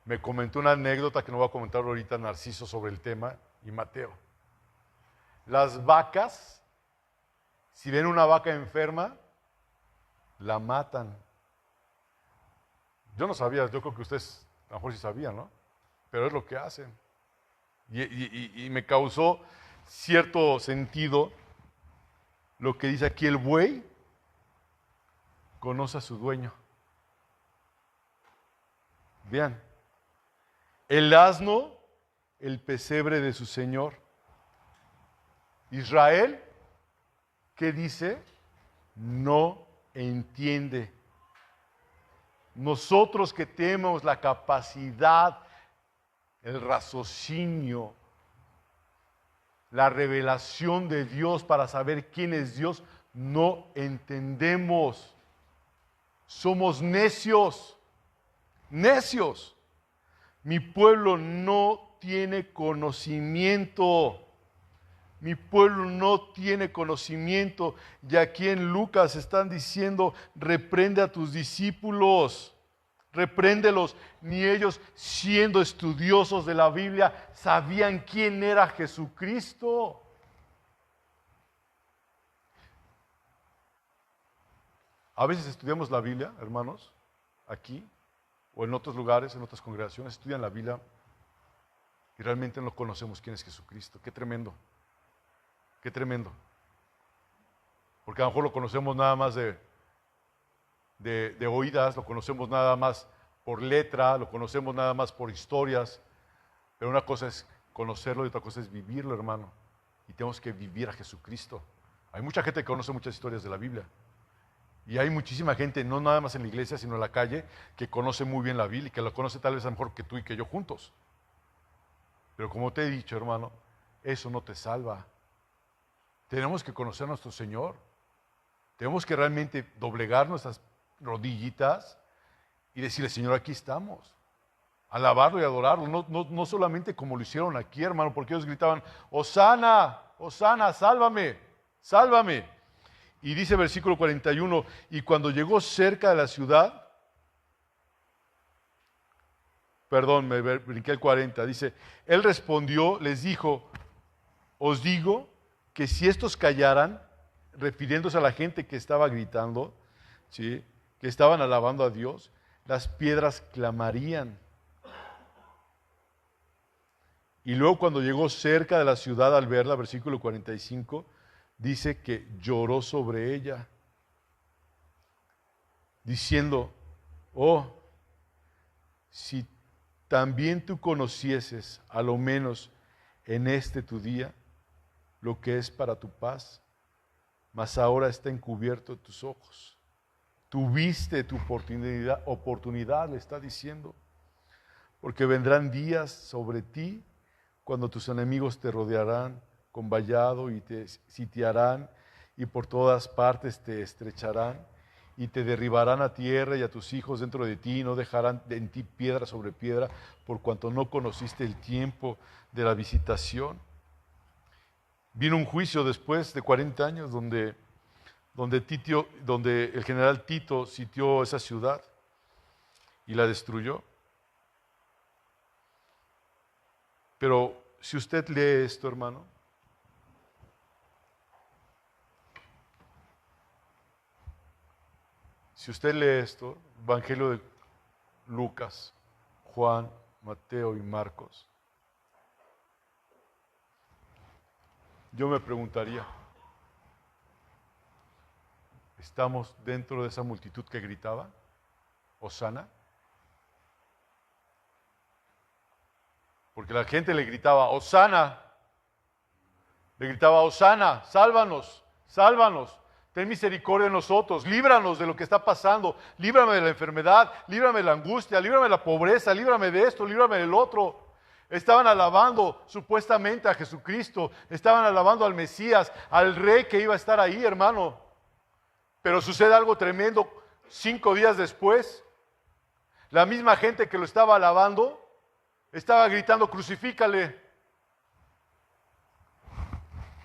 Me comentó una anécdota que no voy a comentar ahorita Narciso sobre el tema y Mateo. Las vacas, si ven una vaca enferma, la matan. Yo no sabía, yo creo que ustedes a lo mejor sí sabían, ¿no? Pero es lo que hacen. Y me causó cierto sentido lo que dice aquí: el buey conoce a su dueño. Vean, el asno, el pesebre de su señor. Israel, ¿qué dice? No entiende. Nosotros que tenemos la capacidad, el raciocinio, la revelación de Dios para saber quién es Dios, no entendemos. Somos necios, necios. Mi pueblo no tiene conocimiento. Mi pueblo no tiene conocimiento. Y aquí en Lucas están diciendo: reprende a tus discípulos, repréndelos. Ni ellos, siendo estudiosos de la Biblia, sabían quién era Jesucristo. A veces estudiamos la Biblia, hermanos, aquí o en otros lugares, en otras congregaciones, estudian la Biblia y realmente no conocemos quién es Jesucristo. Qué tremendo. Qué tremendo. Porque a lo mejor lo conocemos nada más de oídas, lo conocemos nada más por letra, lo conocemos nada más por historias. Pero una cosa es conocerlo y otra cosa es vivirlo, hermano. Y tenemos que vivir a Jesucristo. Hay mucha gente que conoce muchas historias de la Biblia. Y hay muchísima gente, no nada más en la iglesia, sino en la calle, que conoce muy bien la Biblia y que la conoce tal vez a lo mejor que tú y que yo juntos. Pero como te he dicho, hermano, eso no te salva. Tenemos que conocer a nuestro Señor. Tenemos que realmente doblegar nuestras rodillitas y decirle: Señor, aquí estamos. Alabarlo y adorarlo. No solamente como lo hicieron aquí, hermano, porque ellos gritaban: Hosana, Hosana, sálvame, sálvame. Y dice versículo 41, y cuando llegó cerca de la ciudad, perdón, me brinqué el 40, dice: él respondió, les dijo: os digo que si estos callaran, refiriéndose a la gente que estaba gritando, ¿sí?, que estaban alabando a Dios, las piedras clamarían. Y luego cuando llegó cerca de la ciudad al verla, versículo 45, dice que lloró sobre ella, diciendo: oh, si también tú conocieses, a lo menos en este tu día, lo que es para tu paz, mas ahora está encubierto de tus ojos. Tuviste tu oportunidad, le está diciendo, porque vendrán días sobre ti cuando tus enemigos te rodearán con vallado y te sitiarán y por todas partes te estrecharán y te derribarán a tierra y a tus hijos dentro de ti, y no dejarán en ti piedra sobre piedra, por cuanto no conociste el tiempo de la visitación. Vino un juicio después de 40 años donde el general Tito sitió esa ciudad y la destruyó. Pero si usted lee esto, hermano, si usted lee esto, Evangelio de Lucas, Juan, Mateo y Marcos, yo me preguntaría: ¿estamos dentro de esa multitud que gritaba Hosana? Porque la gente le gritaba Hosana, le gritaba Hosana, sálvanos, sálvanos. Ten misericordia de nosotros, líbranos de lo que está pasando, líbrame de la enfermedad, líbrame de la angustia, líbrame de la pobreza, líbrame de esto, líbrame del otro. Estaban alabando supuestamente a Jesucristo, estaban alabando al Mesías, al Rey que iba a estar ahí, hermano. Pero sucede algo tremendo 5 días después. La misma gente que lo estaba alabando estaba gritando: crucifícale.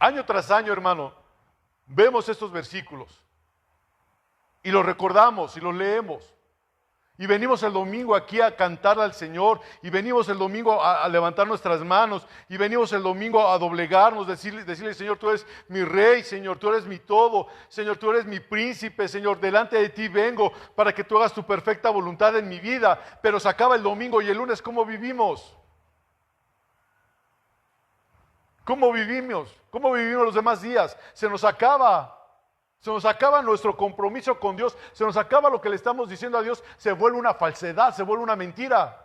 Año tras año, hermano, vemos estos versículos y los recordamos y los leemos. Y venimos el domingo aquí a cantarle al Señor, y venimos el domingo a levantar nuestras manos, y venimos el domingo a doblegarnos, decirle: Señor, tú eres mi Rey, Señor, tú eres mi todo, Señor, tú eres mi príncipe, Señor, delante de ti vengo para que tú hagas tu perfecta voluntad en mi vida. Pero se acaba el domingo y el lunes, ¿cómo vivimos? ¿Cómo vivimos? ¿Cómo vivimos los demás días? Se nos acaba. Se nos acaba nuestro compromiso con Dios. Se nos acaba lo que le estamos diciendo a Dios. Se vuelve una falsedad, se vuelve una mentira.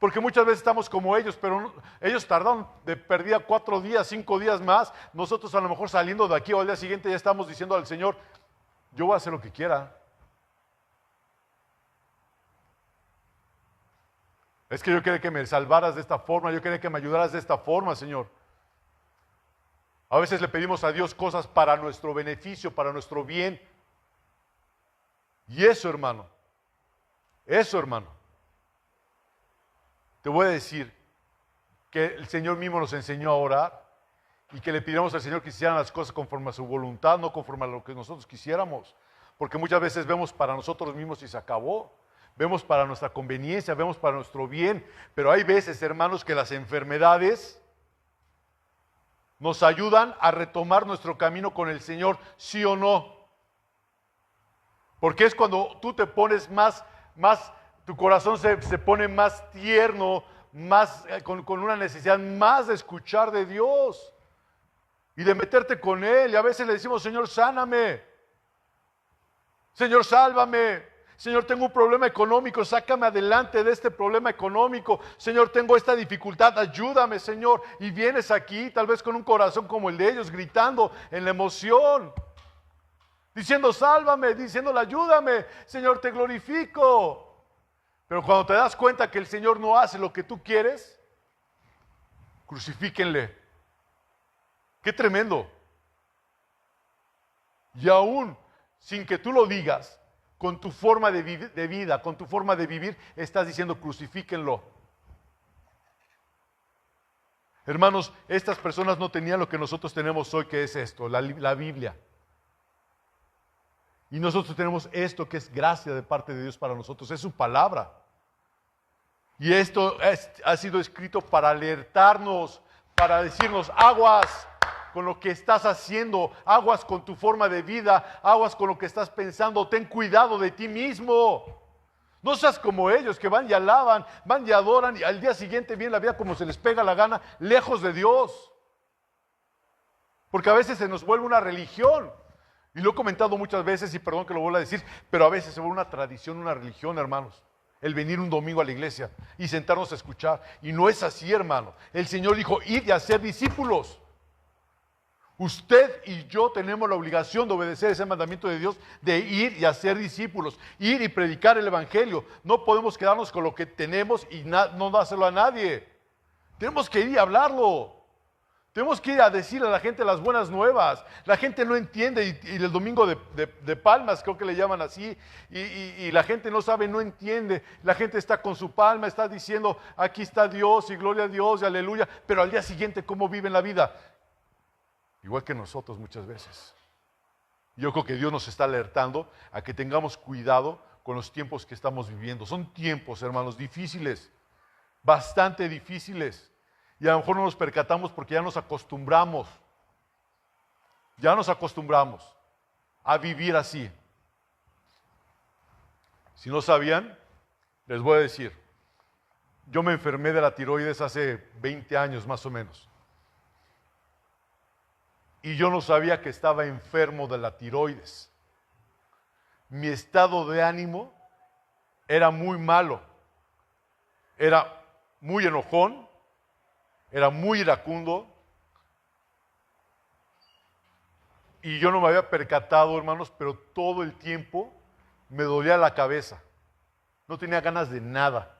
Porque muchas veces estamos como ellos, pero ellos tardaron de perdida 4 días, 5 días más. Nosotros a lo mejor saliendo de aquí o al día siguiente ya estamos diciendo al Señor, yo voy a hacer lo que quiera. Es que yo quería que me salvaras de esta forma, yo quería que me ayudaras de esta forma, Señor. A veces le pedimos a Dios cosas para nuestro beneficio, para nuestro bien. Y eso, hermano, te voy a decir que el Señor mismo nos enseñó a orar y que le pidiéramos al Señor que hicieran las cosas conforme a su voluntad, no conforme a lo que nosotros quisiéramos. Porque muchas veces vemos para nosotros mismos y se acabó. Vemos para nuestra conveniencia, vemos para nuestro bien. Pero hay veces, hermanos, que las enfermedades nos ayudan a retomar nuestro camino con el Señor, ¿sí o no? Porque es cuando tú te pones más tu corazón se pone más tierno, más, con una necesidad más de escuchar de Dios y de meterte con Él. Y a veces le decimos, Señor, sáname. Señor, sálvame. Señor, tengo un problema económico, sácame adelante de este problema económico. Señor, tengo esta dificultad, ayúdame, Señor. Y vienes aquí, tal vez con un corazón como el de ellos, gritando en la emoción, diciendo, sálvame, diciéndole, ayúdame. Señor, te glorifico. Pero cuando te das cuenta que el Señor no hace lo que tú quieres, crucifíquenle. ¡Qué tremendo! Y aún sin que tú lo digas, con tu forma de vida, con tu forma de vivir, estás diciendo crucifíquenlo. Hermanos, estas personas no tenían lo que nosotros tenemos hoy, que es esto, la Biblia. Y nosotros tenemos esto que es gracia de parte de Dios para nosotros, es su palabra. Y esto ha sido escrito para alertarnos, para decirnos, aguas con lo que estás haciendo, aguas con tu forma de vida, aguas con lo que estás pensando, ten cuidado de ti mismo. No seas como ellos que van y alaban, van y adoran y al día siguiente viven la vida como se les pega la gana, lejos de Dios. Porque a veces se nos vuelve una religión. Y lo he comentado muchas veces y perdón que lo vuelva a decir, pero a veces se vuelve una tradición, una religión, hermanos. El venir un domingo a la iglesia y sentarnos a escuchar. Y no es así, hermano. El Señor dijo, id y hacer discípulos. Usted y yo tenemos la obligación de obedecer ese mandamiento de Dios, de ir y hacer discípulos, ir y predicar el evangelio. No podemos quedarnos con lo que tenemos y no dárselo a nadie. Tenemos que ir y hablarlo. Tenemos que ir a decirle a la gente las buenas nuevas. La gente no entiende y el domingo de palmas, creo que le llaman así, y la gente no sabe, no entiende. La gente está con su palma, está diciendo, aquí está Dios y gloria a Dios y aleluya, pero al día siguiente, ¿cómo viven la vida? Igual que nosotros muchas veces. Yo creo que Dios nos está alertando a que tengamos cuidado con los tiempos que estamos viviendo. Son tiempos, hermanos, difíciles, bastante difíciles. Y a lo mejor no nos percatamos porque ya nos acostumbramos a vivir así. Si no sabían, les voy a decir, yo me enfermé de la tiroides hace 20 años más o menos. Y yo no sabía que estaba enfermo de la tiroides. Mi estado de ánimo era muy malo. Era muy enojón, era muy iracundo. Y yo no me había percatado, hermanos, pero todo el tiempo me dolía la cabeza. No tenía ganas de nada.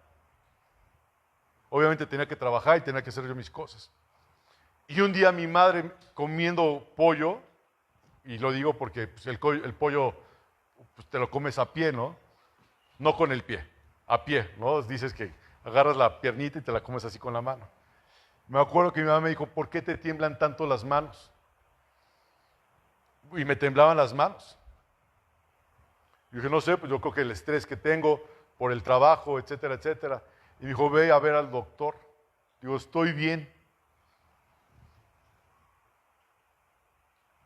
Obviamente tenía que trabajar y tenía que hacer yo mis cosas. Y un día mi madre comiendo pollo, y lo digo porque pues, el pollo pues, te lo comes a pie, ¿no? No con el pie, a pie, ¿no? Dices que agarras la piernita y te la comes así con la mano. Me acuerdo que mi mamá me dijo, ¿por qué te tiemblan tanto las manos? Y me temblaban las manos. Y dije, no sé, pues yo creo que el estrés que tengo por el trabajo, etcétera, etcétera. Y me dijo, ve a ver al doctor. Digo, estoy bien.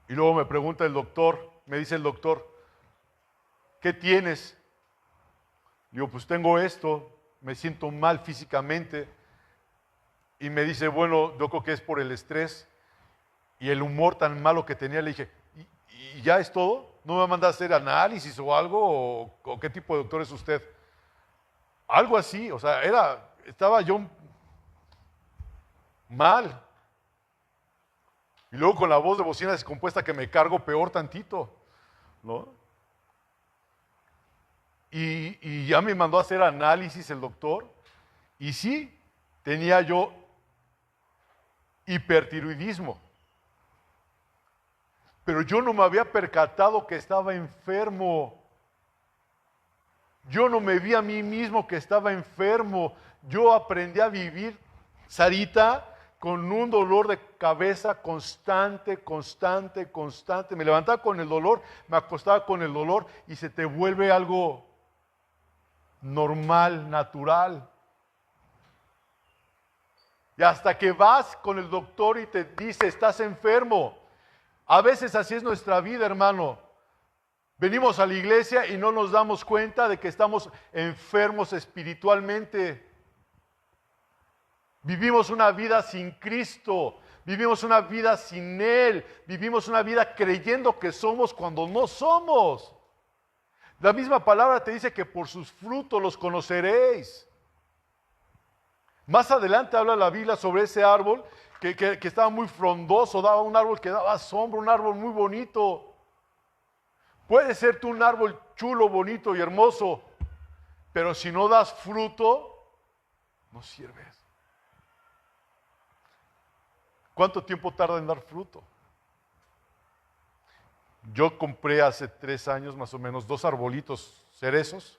Y luego me pregunta el doctor, me dice el doctor, ¿qué tienes? Digo, pues tengo esto, me siento mal físicamente. y me dice, bueno, yo creo que es por el estrés y el humor tan malo que tenía. Le dije, ¿y ya es todo? ¿No me va a mandar a hacer análisis o algo? ¿O qué tipo de doctor es usted? Algo así, o sea, estaba yo mal. Y luego con la voz de bocina descompuesta que me cargo peor tantito, ¿no? Y ya me mandó a hacer análisis el doctor. Y sí, tenía yo hipertiroidismo. Pero yo no me había percatado que estaba enfermo. Yo no me vi a mí mismo que estaba enfermo. Yo aprendí a vivir, Sarita, con un dolor de cabeza constante, constante, constante. Me levantaba con el dolor, me acostaba con el dolor y se te vuelve algo normal, natural. Y hasta que vas con el doctor y te dice, estás enfermo. A veces así es nuestra vida, hermano. Venimos a la iglesia y no nos damos cuenta de que estamos enfermos espiritualmente. Vivimos una vida sin Cristo, vivimos una vida sin Él, vivimos una vida creyendo que somos cuando no somos. La misma palabra te dice que por sus frutos los conoceréis. Más adelante habla la Biblia sobre ese árbol que estaba muy frondoso, daba un árbol que daba sombra, un árbol muy bonito. Puede ser tú un árbol chulo, bonito y hermoso, pero si no das fruto, no sirves. ¿Cuánto tiempo tarda en dar fruto? Yo compré hace 3 años más o menos 2 arbolitos cerezos.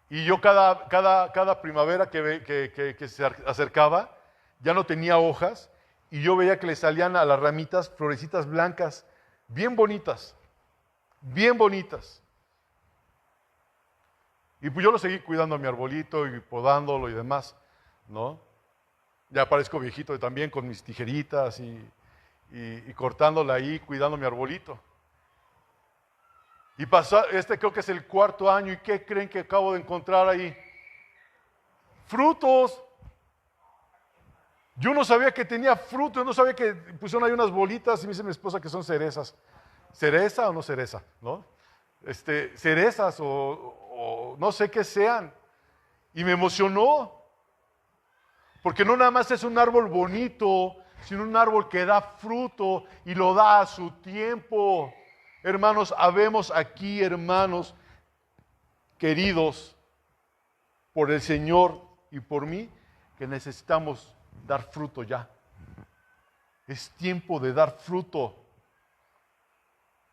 Y yo cada primavera que se acercaba, ya no tenía hojas, y yo veía que le salían a las ramitas florecitas blancas, bien bonitas, bien bonitas. Y pues yo lo seguí cuidando a mi arbolito y podándolo y demás, ¿no? Ya parezco viejito también con mis tijeritas y cortándola ahí, cuidando mi arbolito. Y pasó, creo que es el 4.º año, ¿y qué creen que acabo de encontrar ahí? Frutos. Yo no sabía que tenía frutos, yo no sabía que pusieron ahí unas bolitas, y me dice mi esposa que son cerezas. ¿Cereza o no cereza? ¿No? Cerezas o no sé qué sean. Y me emocionó, porque no nada más es un árbol bonito, sino un árbol que da fruto y lo da a su tiempo. Hermanos, habemos aquí, hermanos queridos, por el Señor y por mí, que necesitamos dar fruto ya. Es tiempo de dar fruto.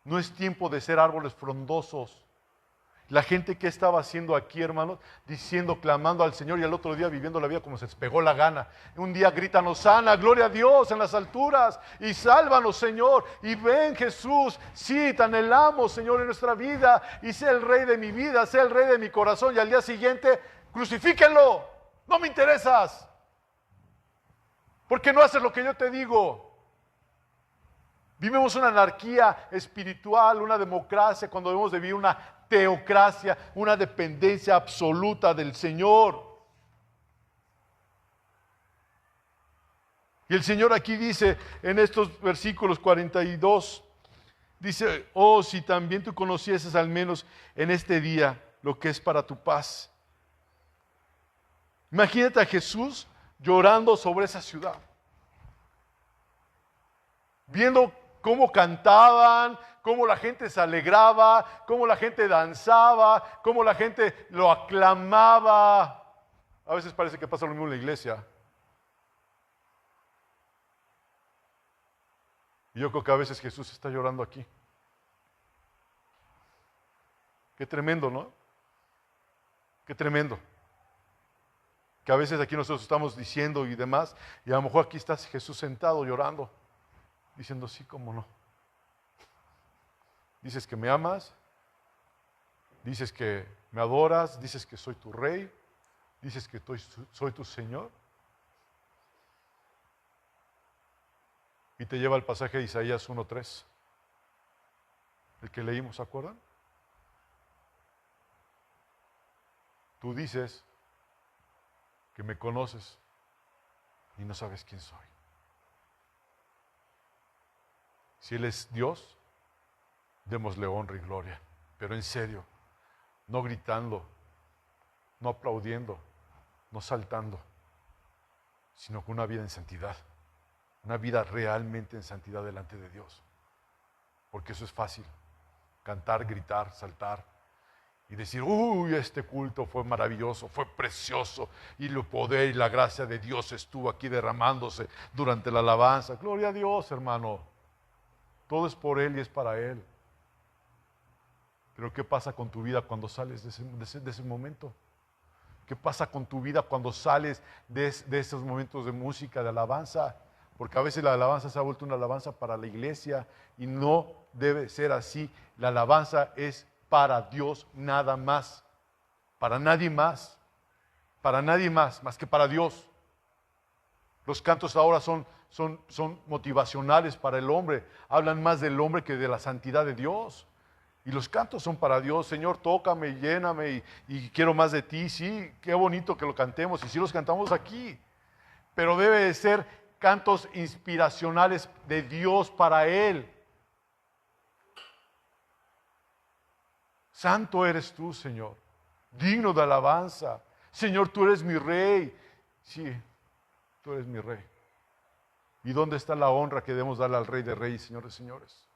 No es tiempo de ser árboles frondosos. La gente que estaba haciendo aquí, hermanos, diciendo, clamando al Señor, y al otro día viviendo la vida como se les pegó la gana. Un día gritan, Hosana, gloria a Dios en las alturas, y sálvanos, Señor, y ven, Jesús, sí, te anhelamos, Señor, en nuestra vida, y sé el rey de mi vida, sé el rey de mi corazón, y al día siguiente, crucifíquenlo, no me interesas, porque no haces lo que yo te digo. Vivimos una anarquía espiritual, una democracia, cuando debemos de vivir una teocracia, una dependencia absoluta del Señor. Y el Señor aquí dice, en estos versículos 42, dice, oh, si también tú conocieses al menos en este día lo que es para tu paz. Imagínate a Jesús llorando sobre esa ciudad, viendo cómo cantaban, cómo la gente se alegraba, cómo la gente danzaba, cómo la gente lo aclamaba. A veces parece que pasa lo mismo en la iglesia. Y yo creo que a veces Jesús está llorando aquí. Qué tremendo, ¿no? Qué tremendo. Que a veces aquí nosotros estamos diciendo y demás, y a lo mejor aquí está Jesús sentado llorando, diciendo, sí, cómo no. Dices que me amas, dices que me adoras, dices que soy tu rey, dices que soy tu Señor. Y te lleva al pasaje de Isaías 1:3, el que leímos, ¿se acuerdan? Tú dices que me conoces y no sabes quién soy. Si Él es Dios, démosle honra y gloria, pero en serio, no gritando, no aplaudiendo, no saltando, sino con una vida en santidad, una vida realmente en santidad delante de Dios, porque eso es fácil, cantar, gritar, saltar y decir, uy, este culto fue maravilloso, fue precioso, y el poder y la gracia de Dios estuvo aquí derramándose durante la alabanza. Gloria a Dios, hermano, todo es por Él y es para Él. Pero ¿qué pasa con tu vida cuando sales de ese momento? ¿Qué pasa con tu vida cuando sales de esos momentos de música, de alabanza? Porque a veces la alabanza se ha vuelto una alabanza para la iglesia y no debe ser así. La alabanza es para Dios nada más, para nadie más más que para Dios. Los cantos ahora son motivacionales para el hombre, hablan más del hombre que de la santidad de Dios. Y los cantos son para Dios. Señor, tócame, lléname y quiero más de ti. Sí, qué bonito que lo cantemos y sí los cantamos aquí. Pero debe de ser cantos inspiracionales de Dios para Él. Santo eres tú, Señor, digno de alabanza. Señor, tú eres mi Rey. Sí, tú eres mi Rey. ¿Y dónde está la honra que debemos darle al Rey de Reyes, Señor de Señores?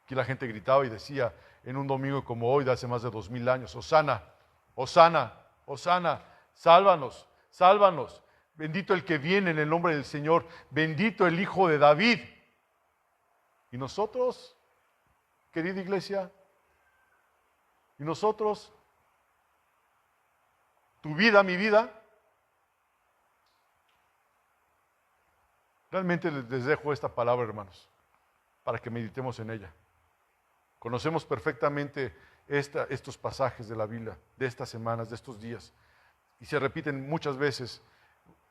Aquí la gente gritaba y decía en un domingo como hoy, de hace más de 2000 años, Hosana, Hosana, Hosana, sálvanos, sálvanos. Bendito el que viene en el nombre del Señor, bendito el Hijo de David. ¿Y nosotros, querida iglesia? ¿Y nosotros? ¿Tu vida, mi vida? Realmente les dejo esta palabra, hermanos, para que meditemos en ella. Conocemos perfectamente estos pasajes de la Biblia, de estas semanas, de estos días, y se repiten muchas veces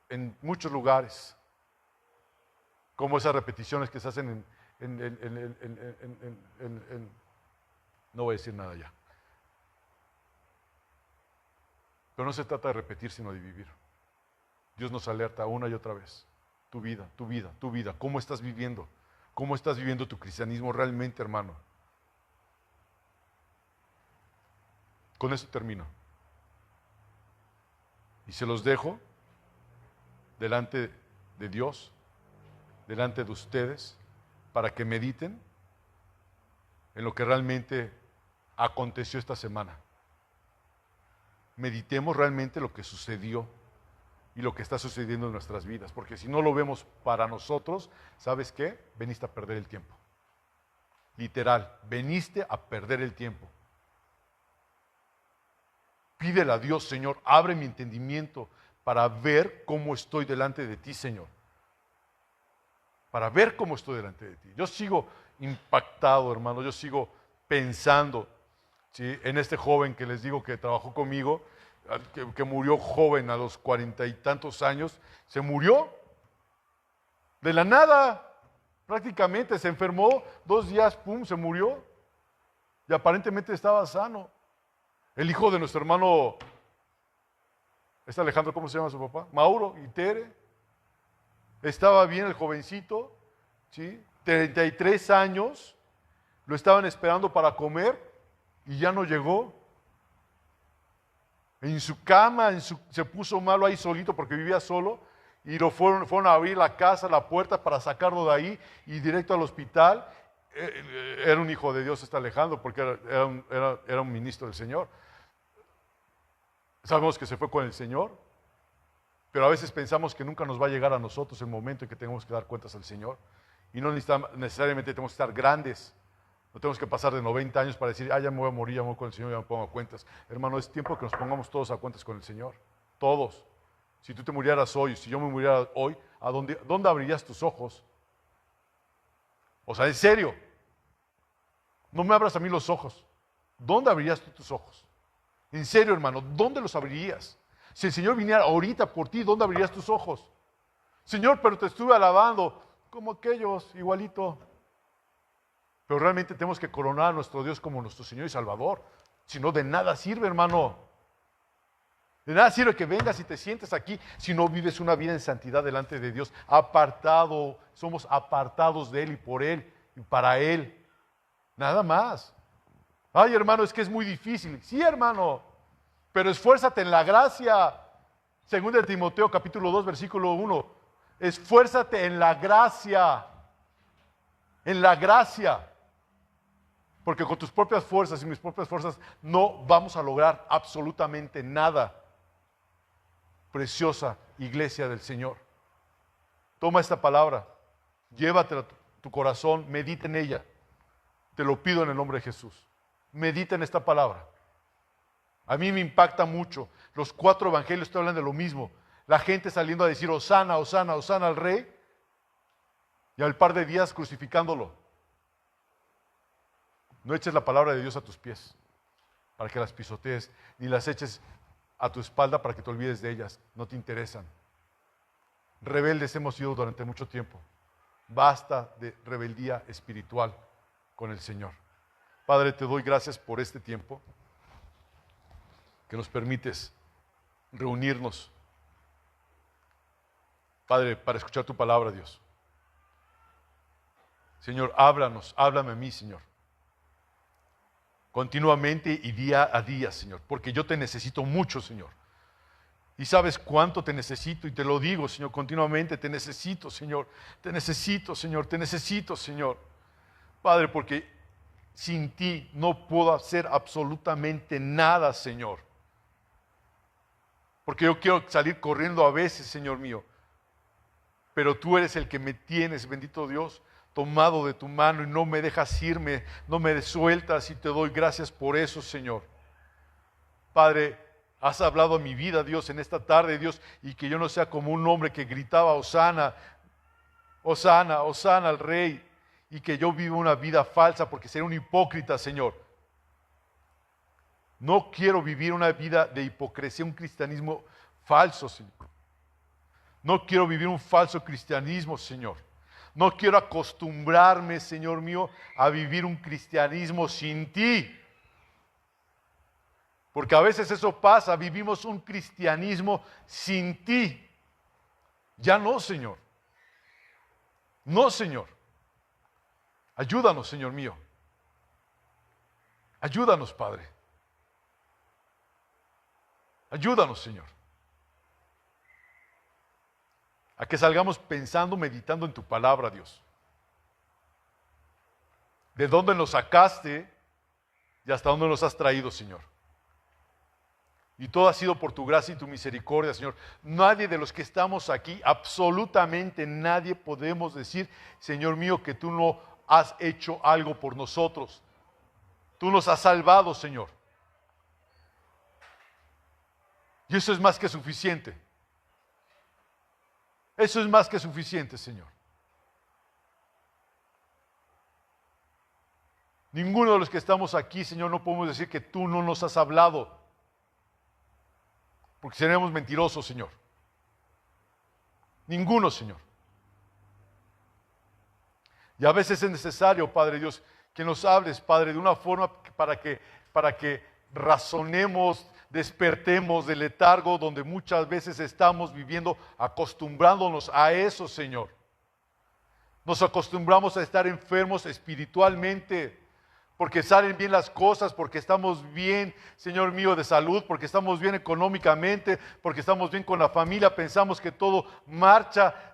en muchos lugares, como esas repeticiones que se hacen no voy a decir nada ya. Pero no se trata de repetir, sino de vivir. Dios nos alerta una y otra vez. Tu vida, tu vida, tu vida. ¿Cómo estás viviendo? ¿Cómo estás viviendo tu cristianismo realmente, hermano? Con eso termino. Y se los dejo delante de Dios, delante de ustedes, para que mediten en lo que realmente aconteció esta semana. Meditemos realmente lo que sucedió y lo que está sucediendo en nuestras vidas, porque si no lo vemos para nosotros, ¿sabes qué? Veniste a perder el tiempo. Literal, veniste a perder el tiempo. Pídele a Dios, Señor, abre mi entendimiento para ver cómo estoy delante de ti, Señor. Para ver cómo estoy delante de ti. Yo sigo impactado, hermano, yo sigo pensando, ¿sí?, en este joven que les digo que trabajó conmigo, que murió joven a los 40 y tantos años. Se murió de la nada, prácticamente se enfermó, 2 días, pum, se murió. Y aparentemente estaba sano. El hijo de nuestro hermano, Alejandro, ¿cómo se llama su papá? Mauro y Tere. Estaba bien el jovencito, ¿sí? 33 años, lo estaban esperando para comer y ya no llegó. En su cama, se puso malo ahí solito porque vivía solo y fueron a abrir la casa, la puerta para sacarlo de ahí y directo al hospital. Era un hijo de Dios Alejandro porque era un ministro del Señor. Sabemos que se fue con el Señor, pero a veces pensamos que nunca nos va a llegar a nosotros el momento en que tenemos que dar cuentas al Señor. Y no necesariamente tenemos que estar grandes. No tenemos que pasar de 90 años para decir, ya me voy a morir, ya me voy con el Señor, ya me pongo a cuentas. Hermano, es tiempo que nos pongamos todos a cuentas con el Señor. Todos. Si tú te murieras hoy, si yo me muriera hoy, ¿dónde abrirías tus ojos? O sea, en serio. No me abras a mí los ojos. ¿Dónde abrirías tú tus ojos? En serio, hermano, ¿dónde los abrirías? Si el Señor viniera ahorita por ti, ¿dónde abrirías tus ojos? Señor, pero te estuve alabando, como aquellos, igualito. Pero realmente tenemos que coronar a nuestro Dios como nuestro Señor y Salvador. Si no, de nada sirve, hermano. De nada sirve que vengas y te sientes aquí si no vives una vida en santidad delante de Dios. Apartado, somos apartados de Él y por Él y para Él. Nada más. Ay, hermano, es que es muy difícil. Sí, hermano, pero esfuérzate en la gracia. Según de Timoteo, capítulo 2, versículo 1. Esfuérzate en la gracia. En la gracia. Porque con tus propias fuerzas y mis propias fuerzas no vamos a lograr absolutamente nada. Preciosa iglesia del Señor. Toma esta palabra, llévatela a tu corazón, medita en ella. Te lo pido en el nombre de Jesús. Medita en esta palabra. A mí me impacta mucho. Los 4 evangelios te hablan de lo mismo. La gente saliendo a decir, Hosana, Hosana, Hosana al rey, y al par de días crucificándolo. No eches la palabra de Dios a tus pies para que las pisotees, ni las eches a tu espalda para que te olvides de ellas. No te interesan. Rebeldes hemos sido durante mucho tiempo. Basta de rebeldía espiritual con el Señor. Padre, te doy gracias por este tiempo que nos permites reunirnos, Padre, para escuchar tu palabra, Dios. Señor, háblanos, háblame a mí, Señor. Continuamente y día a día, Señor, porque yo te necesito mucho, Señor. Y sabes cuánto te necesito, y te lo digo, Señor, continuamente, te necesito, Señor. Te necesito, Señor, te necesito, Señor. Padre, porque sin ti no puedo hacer absolutamente nada, Señor. Porque yo quiero salir corriendo a veces, Señor mío. Pero tú eres el que me tienes, bendito Dios, tomado de tu mano y no me dejas irme, no me sueltas y te doy gracias por eso, Señor. Padre, has hablado a mi vida, Dios, en esta tarde, Dios, y que yo no sea como un hombre que gritaba, Hosana, Hosana, Hosana al Rey, y que yo viva una vida falsa porque seré un hipócrita, Señor. No quiero vivir una vida de hipocresía, un cristianismo falso, Señor. No quiero vivir un falso cristianismo, Señor. No quiero acostumbrarme, Señor mío, a vivir un cristianismo sin ti. Porque a veces eso pasa, vivimos un cristianismo sin ti. Ya no, Señor. No, Señor. Ayúdanos, Señor mío. Ayúdanos, Padre. Ayúdanos, Señor. A que salgamos pensando, meditando en tu palabra, Dios. ¿De dónde nos sacaste y hasta dónde nos has traído, Señor? Y todo ha sido por tu gracia y tu misericordia, Señor. Nadie de los que estamos aquí, absolutamente nadie podemos decir, Señor mío, que tú no has hecho algo por nosotros. Tú nos has salvado, Señor. Y eso es más que suficiente. Eso es más que suficiente, Señor. Ninguno de los que estamos aquí, Señor, no podemos decir que tú no nos has hablado. Porque seremos mentirosos, Señor. Ninguno, Señor. Y a veces es necesario, Padre Dios, que nos hables, Padre, de una forma para que razonemos, despertemos del letargo donde muchas veces estamos viviendo, acostumbrándonos a eso, Señor. Nos acostumbramos a estar enfermos espiritualmente, porque salen bien las cosas, porque estamos bien, Señor mío, de salud, porque estamos bien económicamente, porque estamos bien con la familia, pensamos que todo marcha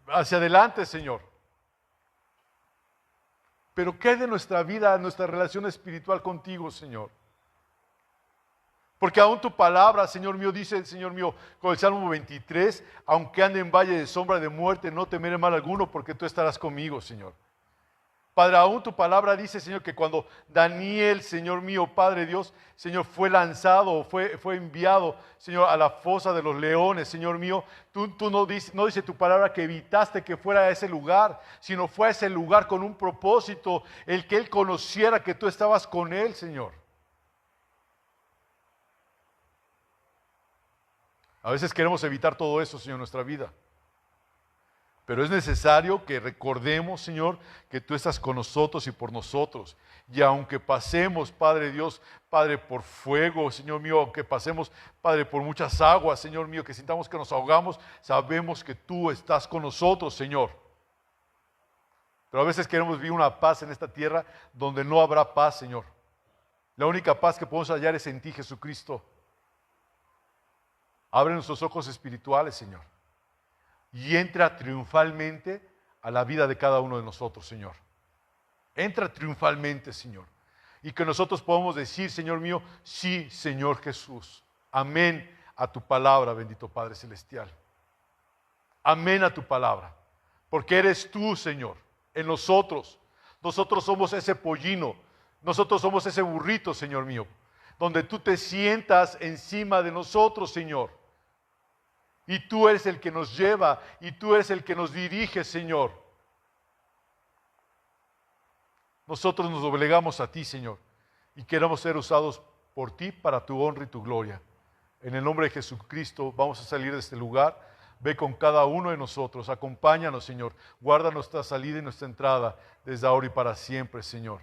hacia adelante, Señor. Pero ¿qué hay de nuestra vida, nuestra relación espiritual contigo, Señor? Porque aún tu palabra, Señor mío, dice el Señor mío, con el Salmo 23, aunque ande en valle de sombra de muerte, no temeré mal alguno, porque tú estarás conmigo, Señor. Padre, aún tu palabra dice, Señor, que cuando Daniel, Señor mío, Padre Dios, Señor, fue lanzado, fue enviado, Señor, a la fosa de los leones, Señor mío, tú no dice tu palabra que evitaste que fuera a ese lugar, sino fue a ese lugar con un propósito, el que él conociera que tú estabas con él, Señor. A veces queremos evitar todo eso, Señor, en nuestra vida. Pero es necesario que recordemos, Señor, que tú estás con nosotros y por nosotros. Y aunque pasemos, Padre Dios, Padre, por fuego, Señor mío, aunque pasemos, Padre, por muchas aguas, Señor mío, que sintamos que nos ahogamos, sabemos que tú estás con nosotros, Señor. Pero a veces queremos vivir una paz en esta tierra donde no habrá paz, Señor. La única paz que podemos hallar es en ti, Jesucristo. Abre nuestros ojos espirituales, Señor. Y entra triunfalmente a la vida de cada uno de nosotros, Señor. Entra triunfalmente, Señor. Y que nosotros podamos decir, Señor mío, sí, Señor Jesús. Amén a tu palabra, bendito Padre Celestial. Amén a tu palabra. Porque eres tú, Señor, en nosotros. Nosotros somos ese pollino. Nosotros somos ese burrito, Señor mío. Donde tú te sientas encima de nosotros, Señor. Y tú eres el que nos lleva, y tú eres el que nos dirige, Señor. Nosotros nos doblegamos a ti, Señor, y queremos ser usados por ti para tu honra y tu gloria. En el nombre de Jesucristo vamos a salir de este lugar. Ve con cada uno de nosotros, acompáñanos, Señor. Guarda nuestra salida y nuestra entrada desde ahora y para siempre, Señor.